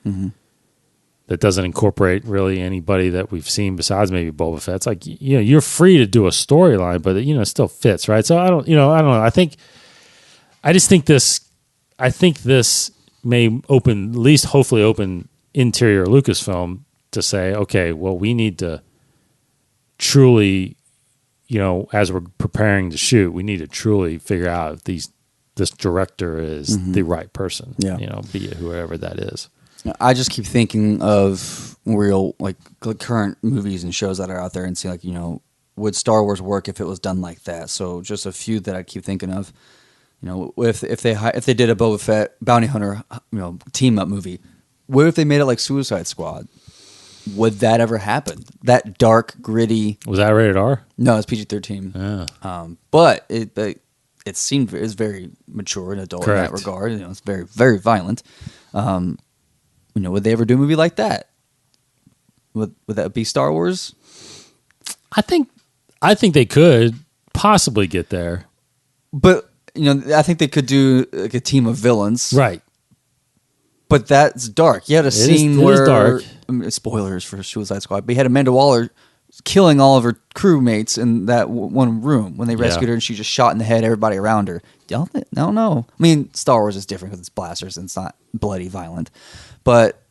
Speaker 3: that doesn't incorporate really anybody that we've seen besides maybe Boba Fett, it's like, you're free to do a storyline, but it still fits, right? So I don't know. I think this may open, at least hopefully open interior Lucasfilm to say, okay, well, we need to truly, as we're preparing to shoot, we need to truly figure out if these this director is the right person.
Speaker 4: Yeah.
Speaker 3: Be it whoever that is.
Speaker 4: I just keep thinking of real like current movies and shows that are out there and see like, would Star Wars work if it was done like that? So just a few that I keep thinking of. If they did a Boba Fett bounty hunter, team up movie, what if they made it like Suicide Squad? Would that ever happen? That dark, gritty.
Speaker 3: Was that rated R?
Speaker 4: No, it's PG-13.
Speaker 3: Yeah.
Speaker 4: But it seemed it's very mature and adult
Speaker 3: Correct.
Speaker 4: in that regard. It's very, very violent. Would they ever do a movie like that? Would that be Star Wars?
Speaker 3: I think they could possibly get there.
Speaker 4: But I think they could do like a team of villains,
Speaker 3: Right.
Speaker 4: But that's dark. You had a scene
Speaker 3: it
Speaker 4: where
Speaker 3: is dark.
Speaker 4: Spoilers for Suicide Squad. But you had Amanda Waller killing all of her crewmates in that one room when they rescued her, and she just shot in the head everybody around her. I don't know. I mean, Star Wars is different because it's blasters and it's not bloody violent. But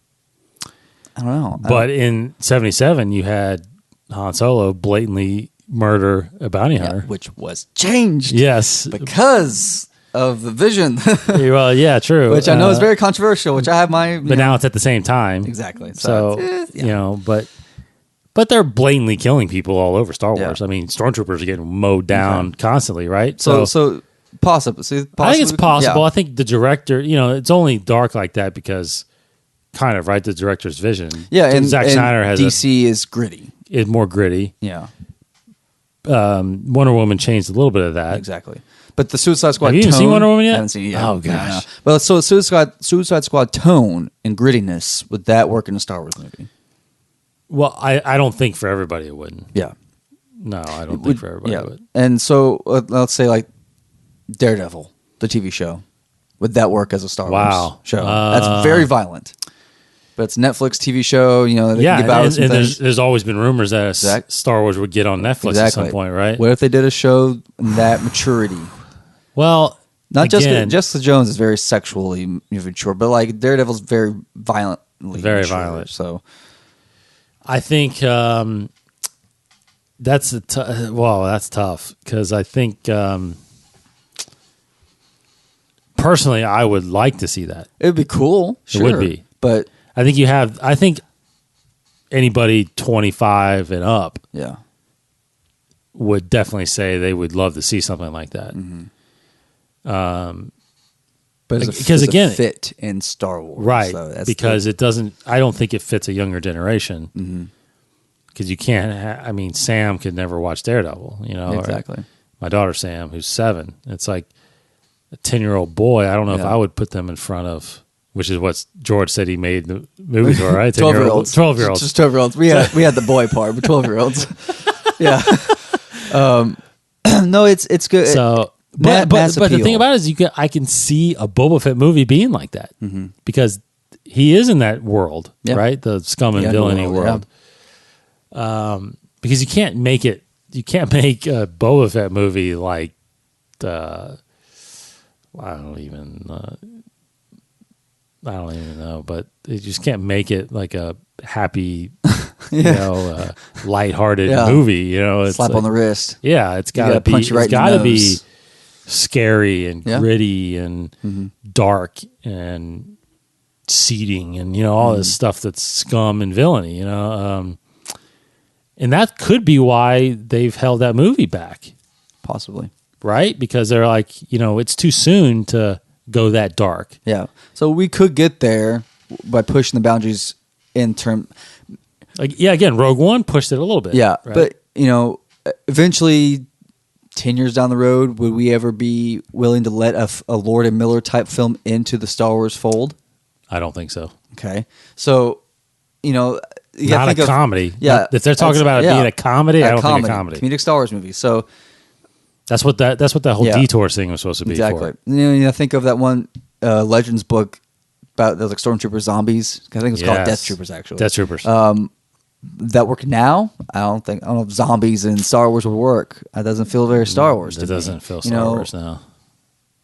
Speaker 4: I don't know.
Speaker 3: But in 77, you had Han Solo blatantly murder a bounty hunter.
Speaker 4: Which was changed.
Speaker 3: Yes.
Speaker 4: Because of the vision.
Speaker 3: Well, yeah, true.
Speaker 4: Which I know is very controversial, which I have my...
Speaker 3: But now it's at the same time.
Speaker 4: Exactly.
Speaker 3: So, but they're blatantly killing people all over Star Wars.
Speaker 4: Yeah.
Speaker 3: I mean, stormtroopers are getting mowed down constantly, right?
Speaker 4: So possible.
Speaker 3: I think it's possible.
Speaker 4: Yeah.
Speaker 3: I think the director, it's only dark like that because kind of, right, the director's vision.
Speaker 4: Yeah, and
Speaker 3: Zack Snyder has
Speaker 4: DC is gritty.
Speaker 3: is more gritty.
Speaker 4: Yeah.
Speaker 3: Wonder Woman changed a little bit of that.
Speaker 4: Exactly. But the Suicide Squad
Speaker 3: Have you even
Speaker 4: tone,
Speaker 3: seen Wonder Woman yet?
Speaker 4: I haven't seen it yet.
Speaker 3: Oh, gosh.
Speaker 4: Well, so Suicide Squad tone and grittiness, would that work in a Star Wars movie?
Speaker 3: Well, I don't think for everybody it wouldn't.
Speaker 4: Yeah.
Speaker 3: No, I don't think for everybody it would.
Speaker 4: And so let's say like Daredevil, the TV show. Would that work as a Star Wars show? That's very violent. But it's a Netflix TV show, they can give out
Speaker 3: and there's always been rumors that Star Wars would get on Netflix at some point, right?
Speaker 4: What if they did a show in that maturity?
Speaker 3: Well,
Speaker 4: not
Speaker 3: again,
Speaker 4: Jessica Jones is very sexually mature, but like Daredevil's very violently mature,
Speaker 3: violent.
Speaker 4: So
Speaker 3: I think that's that's tough because I think personally I would like to see that.
Speaker 4: It'd be cool. Sure,
Speaker 3: it would be,
Speaker 4: but
Speaker 3: I think anybody 25 and up, would definitely say they would love to see something like that.
Speaker 4: Mm-hmm.
Speaker 3: But
Speaker 4: because again, it fit in Star Wars,
Speaker 3: right?
Speaker 4: So
Speaker 3: because it doesn't. I don't think it fits a younger generation. Because you can't. Sam could never watch Daredevil.
Speaker 4: Exactly.
Speaker 3: My daughter Sam, who's 7, it's like a 10-year-old boy. I don't know if I would put them in front of. Which is what George said he made the movies for, right?
Speaker 4: 12-year-olds.
Speaker 3: 12-year-olds.
Speaker 4: Just 12-year-olds. We had the boy part, but 12-year-olds. Yeah. No, it's good.
Speaker 3: So, but the thing about it is, I can see a Boba Fett movie being like that because he is in that world, right? The scum and villainy world. Yeah. Because you can't make it. You can't make a Boba Fett movie like I don't even know, but you just can't make it like a happy, lighthearted movie. It's
Speaker 4: slap
Speaker 3: like,
Speaker 4: on the wrist.
Speaker 3: Yeah, it's got to be.
Speaker 4: Punch you right
Speaker 3: it's got to be scary and gritty and dark and seeding and all this stuff that's scum and villainy. And that could be why they've held that movie back,
Speaker 4: possibly,
Speaker 3: right? Because they're like, it's too soon to go that dark.
Speaker 4: Yeah. So we could get there by pushing the boundaries in term.
Speaker 3: Again, Rogue One pushed it a little bit.
Speaker 4: Yeah.
Speaker 3: Right?
Speaker 4: But, eventually 10 years down the road, would we ever be willing to let a Lord and Miller type film into the Star Wars fold?
Speaker 3: I don't think so.
Speaker 4: Okay. So,
Speaker 3: not a comedy.
Speaker 4: Yeah.
Speaker 3: If they're talking about it being a comedy, I don't think a comedy.
Speaker 4: Comedic Star Wars movie. So,
Speaker 3: That's what that whole detour thing was supposed to be for.
Speaker 4: I think of that one Legends book about the Stormtrooper zombies. I think it was called Death Troopers, actually.
Speaker 3: Death Troopers.
Speaker 4: That work now? I don't know if zombies in Star Wars would work. That doesn't feel very Star Wars.
Speaker 3: It doesn't feel Star Wars now.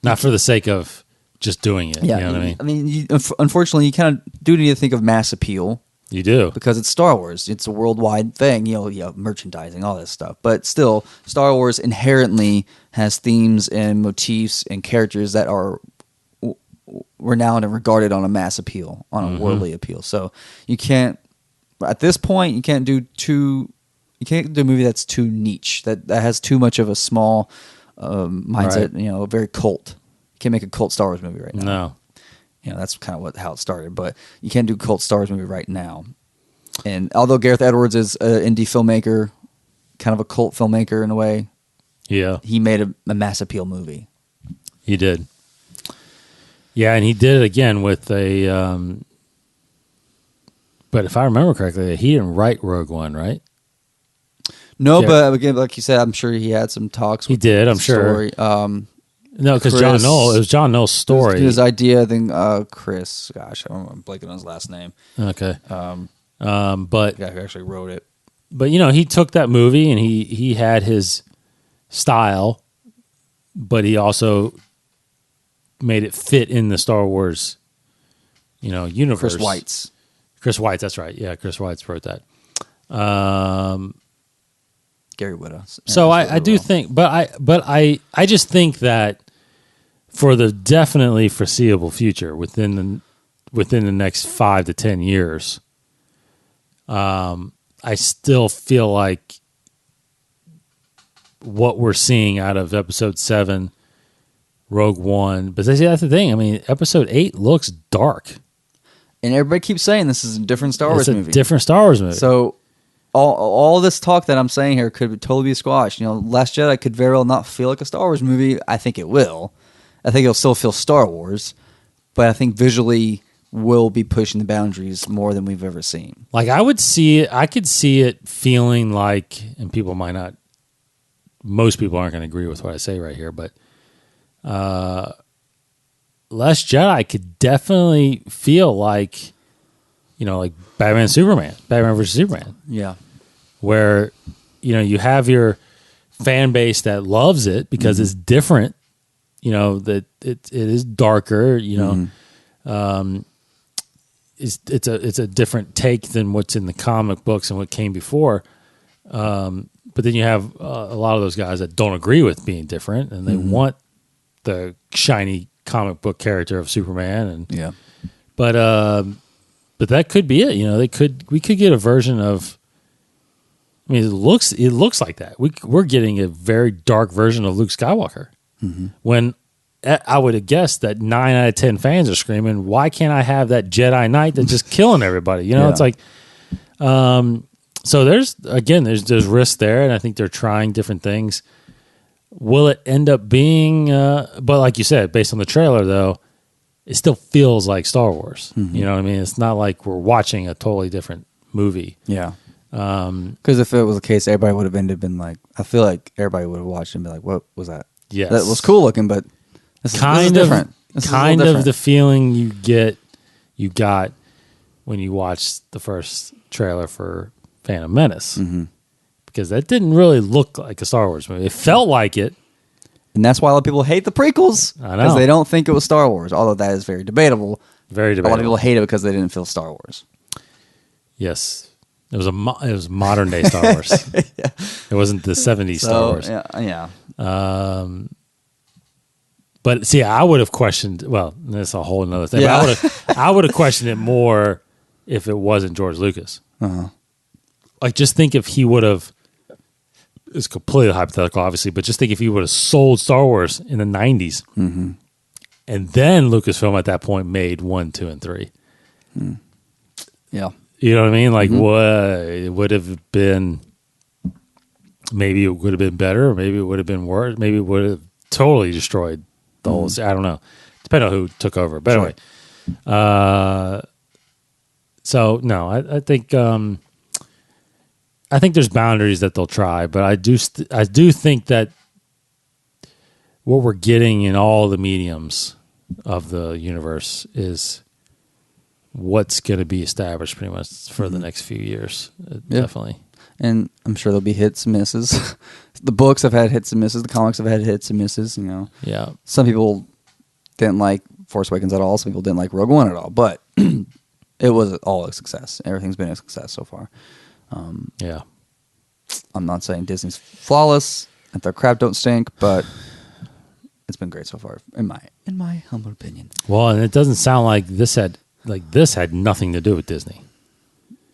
Speaker 3: Not for the sake of just doing it.
Speaker 4: Yeah,
Speaker 3: you know what I mean?
Speaker 4: Unfortunately, you kind of do need to think of mass appeal.
Speaker 3: You do.
Speaker 4: Because it's Star Wars. It's a worldwide thing, you know, merchandising, all this stuff. But still, Star Wars inherently has themes and motifs and characters that are renowned and regarded on a mass appeal, on a worldly appeal. So you can't, at this point, you can't do a movie that's too niche, that has too much of a small mindset,
Speaker 3: Right.
Speaker 4: you know, very cult. You can't make a cult Star Wars movie right now.
Speaker 3: No.
Speaker 4: You know, that's kind of how it started. But you can't do a cult Star Wars movie right now. And although Gareth Edwards is an indie filmmaker, kind of a cult filmmaker in a way,
Speaker 3: Yeah.
Speaker 4: he made a mass appeal movie.
Speaker 3: He did. Yeah, and he did it again with a. But if I remember correctly, he didn't write Rogue One, right?
Speaker 4: No,
Speaker 3: Yeah.
Speaker 4: but again, like you said, I'm sure he had some talks.
Speaker 3: He
Speaker 4: with
Speaker 3: did, I'm
Speaker 4: the
Speaker 3: sure.
Speaker 4: story.
Speaker 3: No, because John
Speaker 4: Chris-
Speaker 3: Knoll. It was John Knoll's story.
Speaker 4: His idea, I think, Chris. Gosh, I'm blanking on his last name.
Speaker 3: Okay.
Speaker 4: But
Speaker 3: But
Speaker 4: the guy who actually wrote it.
Speaker 3: you know, he took that movie and he had his style, but he also made it fit in the Star Wars, you know, universe.
Speaker 4: Chris Weitz,
Speaker 3: That's right. Yeah, Chris Weitz wrote that.
Speaker 4: Gary Whitta.
Speaker 3: So I do think, but I just think that for the definitely foreseeable future, within the next 5 to 10 years, I still feel like what we're seeing out of Episode 7, Rogue One, but that's the thing. I mean, Episode 8 looks dark.
Speaker 4: And everybody keeps saying this is a different Star Wars movie.
Speaker 3: It's a different Star Wars movie.
Speaker 4: So all this talk that I'm saying here could totally be squashed. You know, Last Jedi could very well not feel like a Star Wars movie. I think it will. I think it'll still feel Star Wars, but I think visually will be pushing the boundaries more than we've ever seen.
Speaker 3: Like I could see it feeling like, and people might not, most people aren't going to agree with what I say right here, but Last Jedi could definitely feel like, you know, like Batman versus Superman,
Speaker 4: Yeah.
Speaker 3: where, you know, you have your fan base that loves it because it's different, you know, that it is darker, you know, it's a different take than what's in the comic books and what came before. But then you have a lot of those guys that don't agree with being different and they want the shiny comic book character of Superman. And
Speaker 4: Yeah.
Speaker 3: but that could be it. You know, we could get a version of. I mean, it looks like that. We're getting a very dark version of Luke Skywalker. When I would have guessed that 9 out of 10 fans are screaming, "Why can't I have that Jedi Knight that's just killing everybody?" You know, it's like, so there's risk there, and I think they're trying different things. Will it end up being? But like you said, based on the trailer, though, it still feels like Star Wars. You know what I mean? It's not like we're watching a totally different movie.
Speaker 4: Yeah. Because if it was the case, everybody would have been like, I feel like everybody would have watched and be like, "What was that?"
Speaker 3: Yes.
Speaker 4: That was cool looking, but this is
Speaker 3: Kind
Speaker 4: different. This is a little
Speaker 3: of
Speaker 4: different.
Speaker 3: the feeling you got when you watched the first trailer for Phantom Menace, because that didn't really look like a Star Wars movie. It felt like it,
Speaker 4: And that's why a lot of people hate the prequels.
Speaker 3: I know.
Speaker 4: Because they don't think it was Star Wars, although that is very debatable.
Speaker 3: very
Speaker 4: A lot of
Speaker 3: debatable.
Speaker 4: people hate it because they didn't feel Star Wars.
Speaker 3: Yes, it was modern day Star Wars. It wasn't the 70s Star Wars.
Speaker 4: Yeah.
Speaker 3: But see, I would have questioned. Well, that's a whole another thing.
Speaker 4: Yeah.
Speaker 3: But I would have questioned it more if it wasn't George Lucas. Like, just think if he would have. It's completely hypothetical, obviously, but just think if he would have sold Star Wars in the 90s, and then Lucasfilm at that point made 1, 2, and 3.
Speaker 4: Yeah.
Speaker 3: You know what I mean? Like, what it would have been. Maybe it would have been better, or maybe it would have been worse. Maybe it would have totally destroyed the whole. I don't know. Depending on who took over. But anyway, so no, I think there's boundaries that they'll try, but I do think that what we're getting in all the mediums of the universe is what's going to be established pretty much for the next few years. Definitely.
Speaker 4: And I'm sure there'll be hits and misses. The books have had hits and misses. The comics have had hits and misses, you know.
Speaker 3: Yeah.
Speaker 4: Some people didn't like Force Awakens at all. Some people didn't like Rogue One at all. But it was all a success. Everything's been a success so far.
Speaker 3: Yeah.
Speaker 4: I'm not saying Disney's flawless, that their crap don't stink, but it's been great so far, in my humble opinion.
Speaker 3: Well, and it doesn't sound like this had nothing to do with Disney.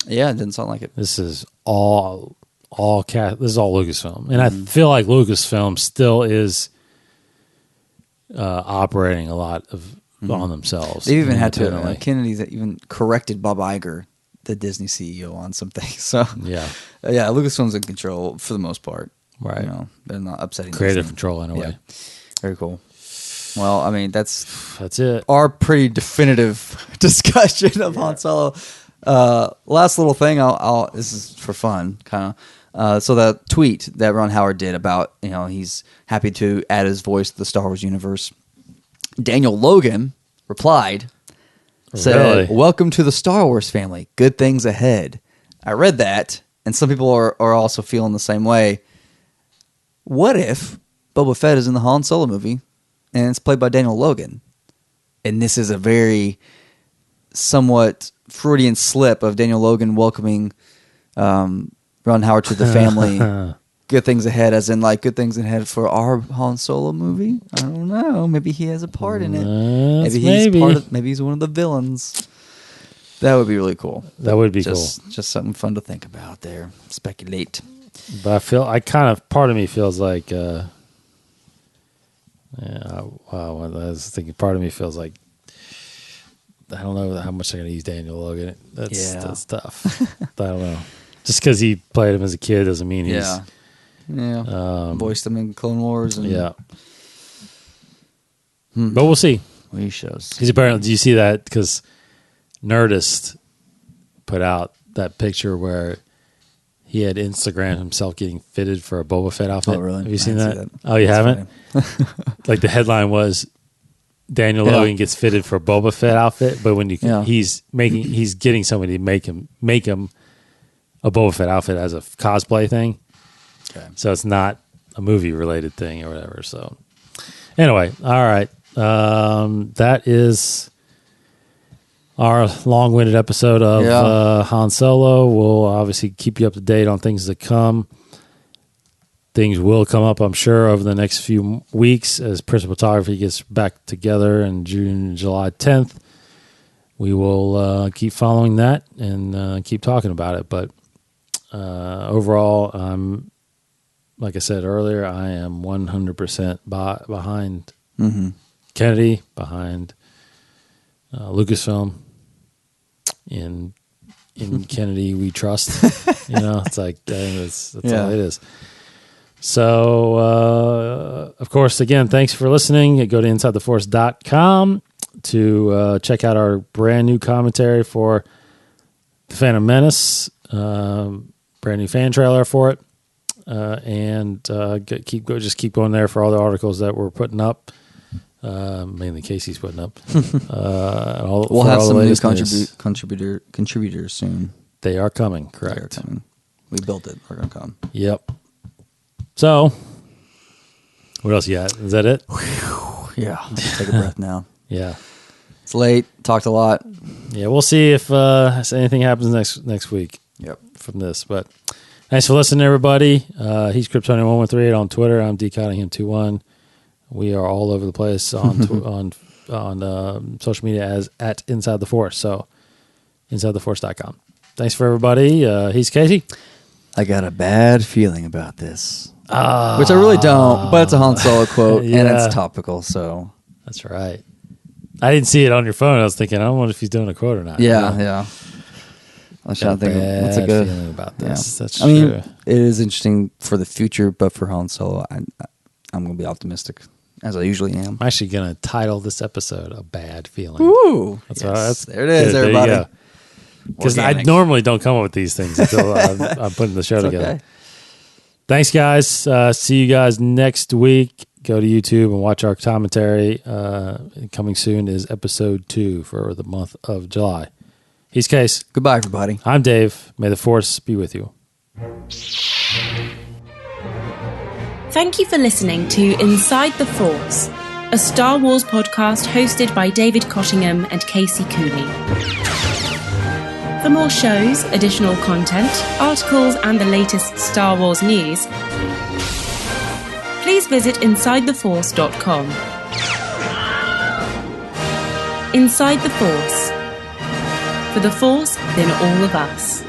Speaker 4: Yeah, it didn't sound like it.
Speaker 3: This is all This is all Lucasfilm, and I feel like Lucasfilm still is operating a lot on themselves.
Speaker 4: They even had to. Kennedy even corrected Bob Iger, the Disney CEO, on some things. So
Speaker 3: yeah,
Speaker 4: Lucasfilm's in control for the most part.
Speaker 3: Right.
Speaker 4: You know, they're not upsetting.
Speaker 3: Creative control in a way.
Speaker 4: Very cool. Well, I mean, that's
Speaker 3: it.
Speaker 4: Our pretty definitive discussion of Han Solo. Last little thing, I'll this is for fun, kind of. So that tweet that Ron Howard did about, he's happy to add his voice to the Star Wars universe. Daniel Logan replied, said, "Welcome to the Star Wars family. Good things ahead." I read that, and some people are also feeling the same way. What if Boba Fett is in the Han Solo movie, and it's played by Daniel Logan, and this is a very somewhat Freudian slip of Daniel Logan welcoming Ron Howard to the family. Good things ahead, as in like good things ahead for our Han Solo movie. I don't know. Maybe he has a part in it. Maybe he's one of the villains. That would be really cool.
Speaker 3: That would be cool.
Speaker 4: Just something fun to think about there. Speculate.
Speaker 3: But part of me feels like, I was thinking part of me feels like, I don't know how much they're going to use Daniel Logan. That's tough. I don't know. Just because he played him as a kid doesn't mean he's...
Speaker 4: voiced him in Clone Wars. And,
Speaker 3: But we'll see.
Speaker 4: He shows.
Speaker 3: He's apparently... Do you see that? Because Nerdist put out that picture where he had Instagram himself getting fitted for a Boba Fett outfit.
Speaker 4: Oh, really?
Speaker 3: Have you seen that? Oh, you haven't? Like the headline was... Daniel Logan gets fitted for a Boba Fett outfit, but when he's getting somebody to make him a Boba Fett outfit as a cosplay thing. Okay. So it's not a movie related thing or whatever. So anyway, all right. That is our long-winded episode of Han Solo. We'll obviously keep you up to date on things to come. Things will come up, I'm sure, over the next few weeks as Principal Photography gets back together in July 10th. We will keep following that and keep talking about it. But overall, like I said earlier, I am 100% behind Kennedy, behind Lucasfilm. In Kennedy, we trust. It's like that's all it is. So, of course, again, thanks for listening. Go to InsideTheForce.com to check out our brand new commentary for The Phantom Menace, brand new fan trailer for it, and just keep going there for all the articles that we're putting up. Mainly Casey's putting up.
Speaker 4: We'll have some new contributors soon.
Speaker 3: They are coming, correct.
Speaker 4: They are coming. We built it. We're going to come.
Speaker 3: Yep. So, what else you got? Is that it?
Speaker 4: Yeah. Take a breath now.
Speaker 3: Yeah.
Speaker 4: It's late. Talked a lot.
Speaker 3: Yeah, we'll see if anything happens next week.
Speaker 4: Yep.
Speaker 3: From this. But thanks for listening, everybody. He's Kryptonian1138 on Twitter. I'm DCottingham21. We are all over the place on social media as at Inside the Force. So, InsideTheForce.com. Thanks for everybody. He's Casey.
Speaker 4: I got a bad feeling about this. Which I really don't, but it's a Han Solo quote, and it's topical, so.
Speaker 3: That's right. I didn't see it on your phone. I was thinking, I wonder if he's doing a quote or not.
Speaker 4: Yeah. I was trying to think, what's a good
Speaker 3: feeling about this. Yeah. That's
Speaker 4: true. I mean, it is interesting for the future, but for Han Solo, I'm going to be optimistic, as I usually am.
Speaker 3: I'm actually going to title this episode "A Bad Feeling."
Speaker 4: Ooh,
Speaker 3: that's
Speaker 4: yes. There it is, everybody.
Speaker 3: Because I normally don't come up with these things until I'm putting the show together.
Speaker 4: Okay.
Speaker 3: Thanks, guys. See you guys next week. Go to YouTube and watch our commentary. Coming soon is episode 2 for the month of July. He's Case.
Speaker 4: Goodbye, everybody.
Speaker 3: I'm Dave. May the Force be with you.
Speaker 5: Thank you for listening to Inside the Force, a Star Wars podcast hosted by David Cottingham and Casey Cooney. For more shows, additional content, articles, and the latest Star Wars news, please visit InsideTheForce.com. Inside the Force. For the Force in all of us.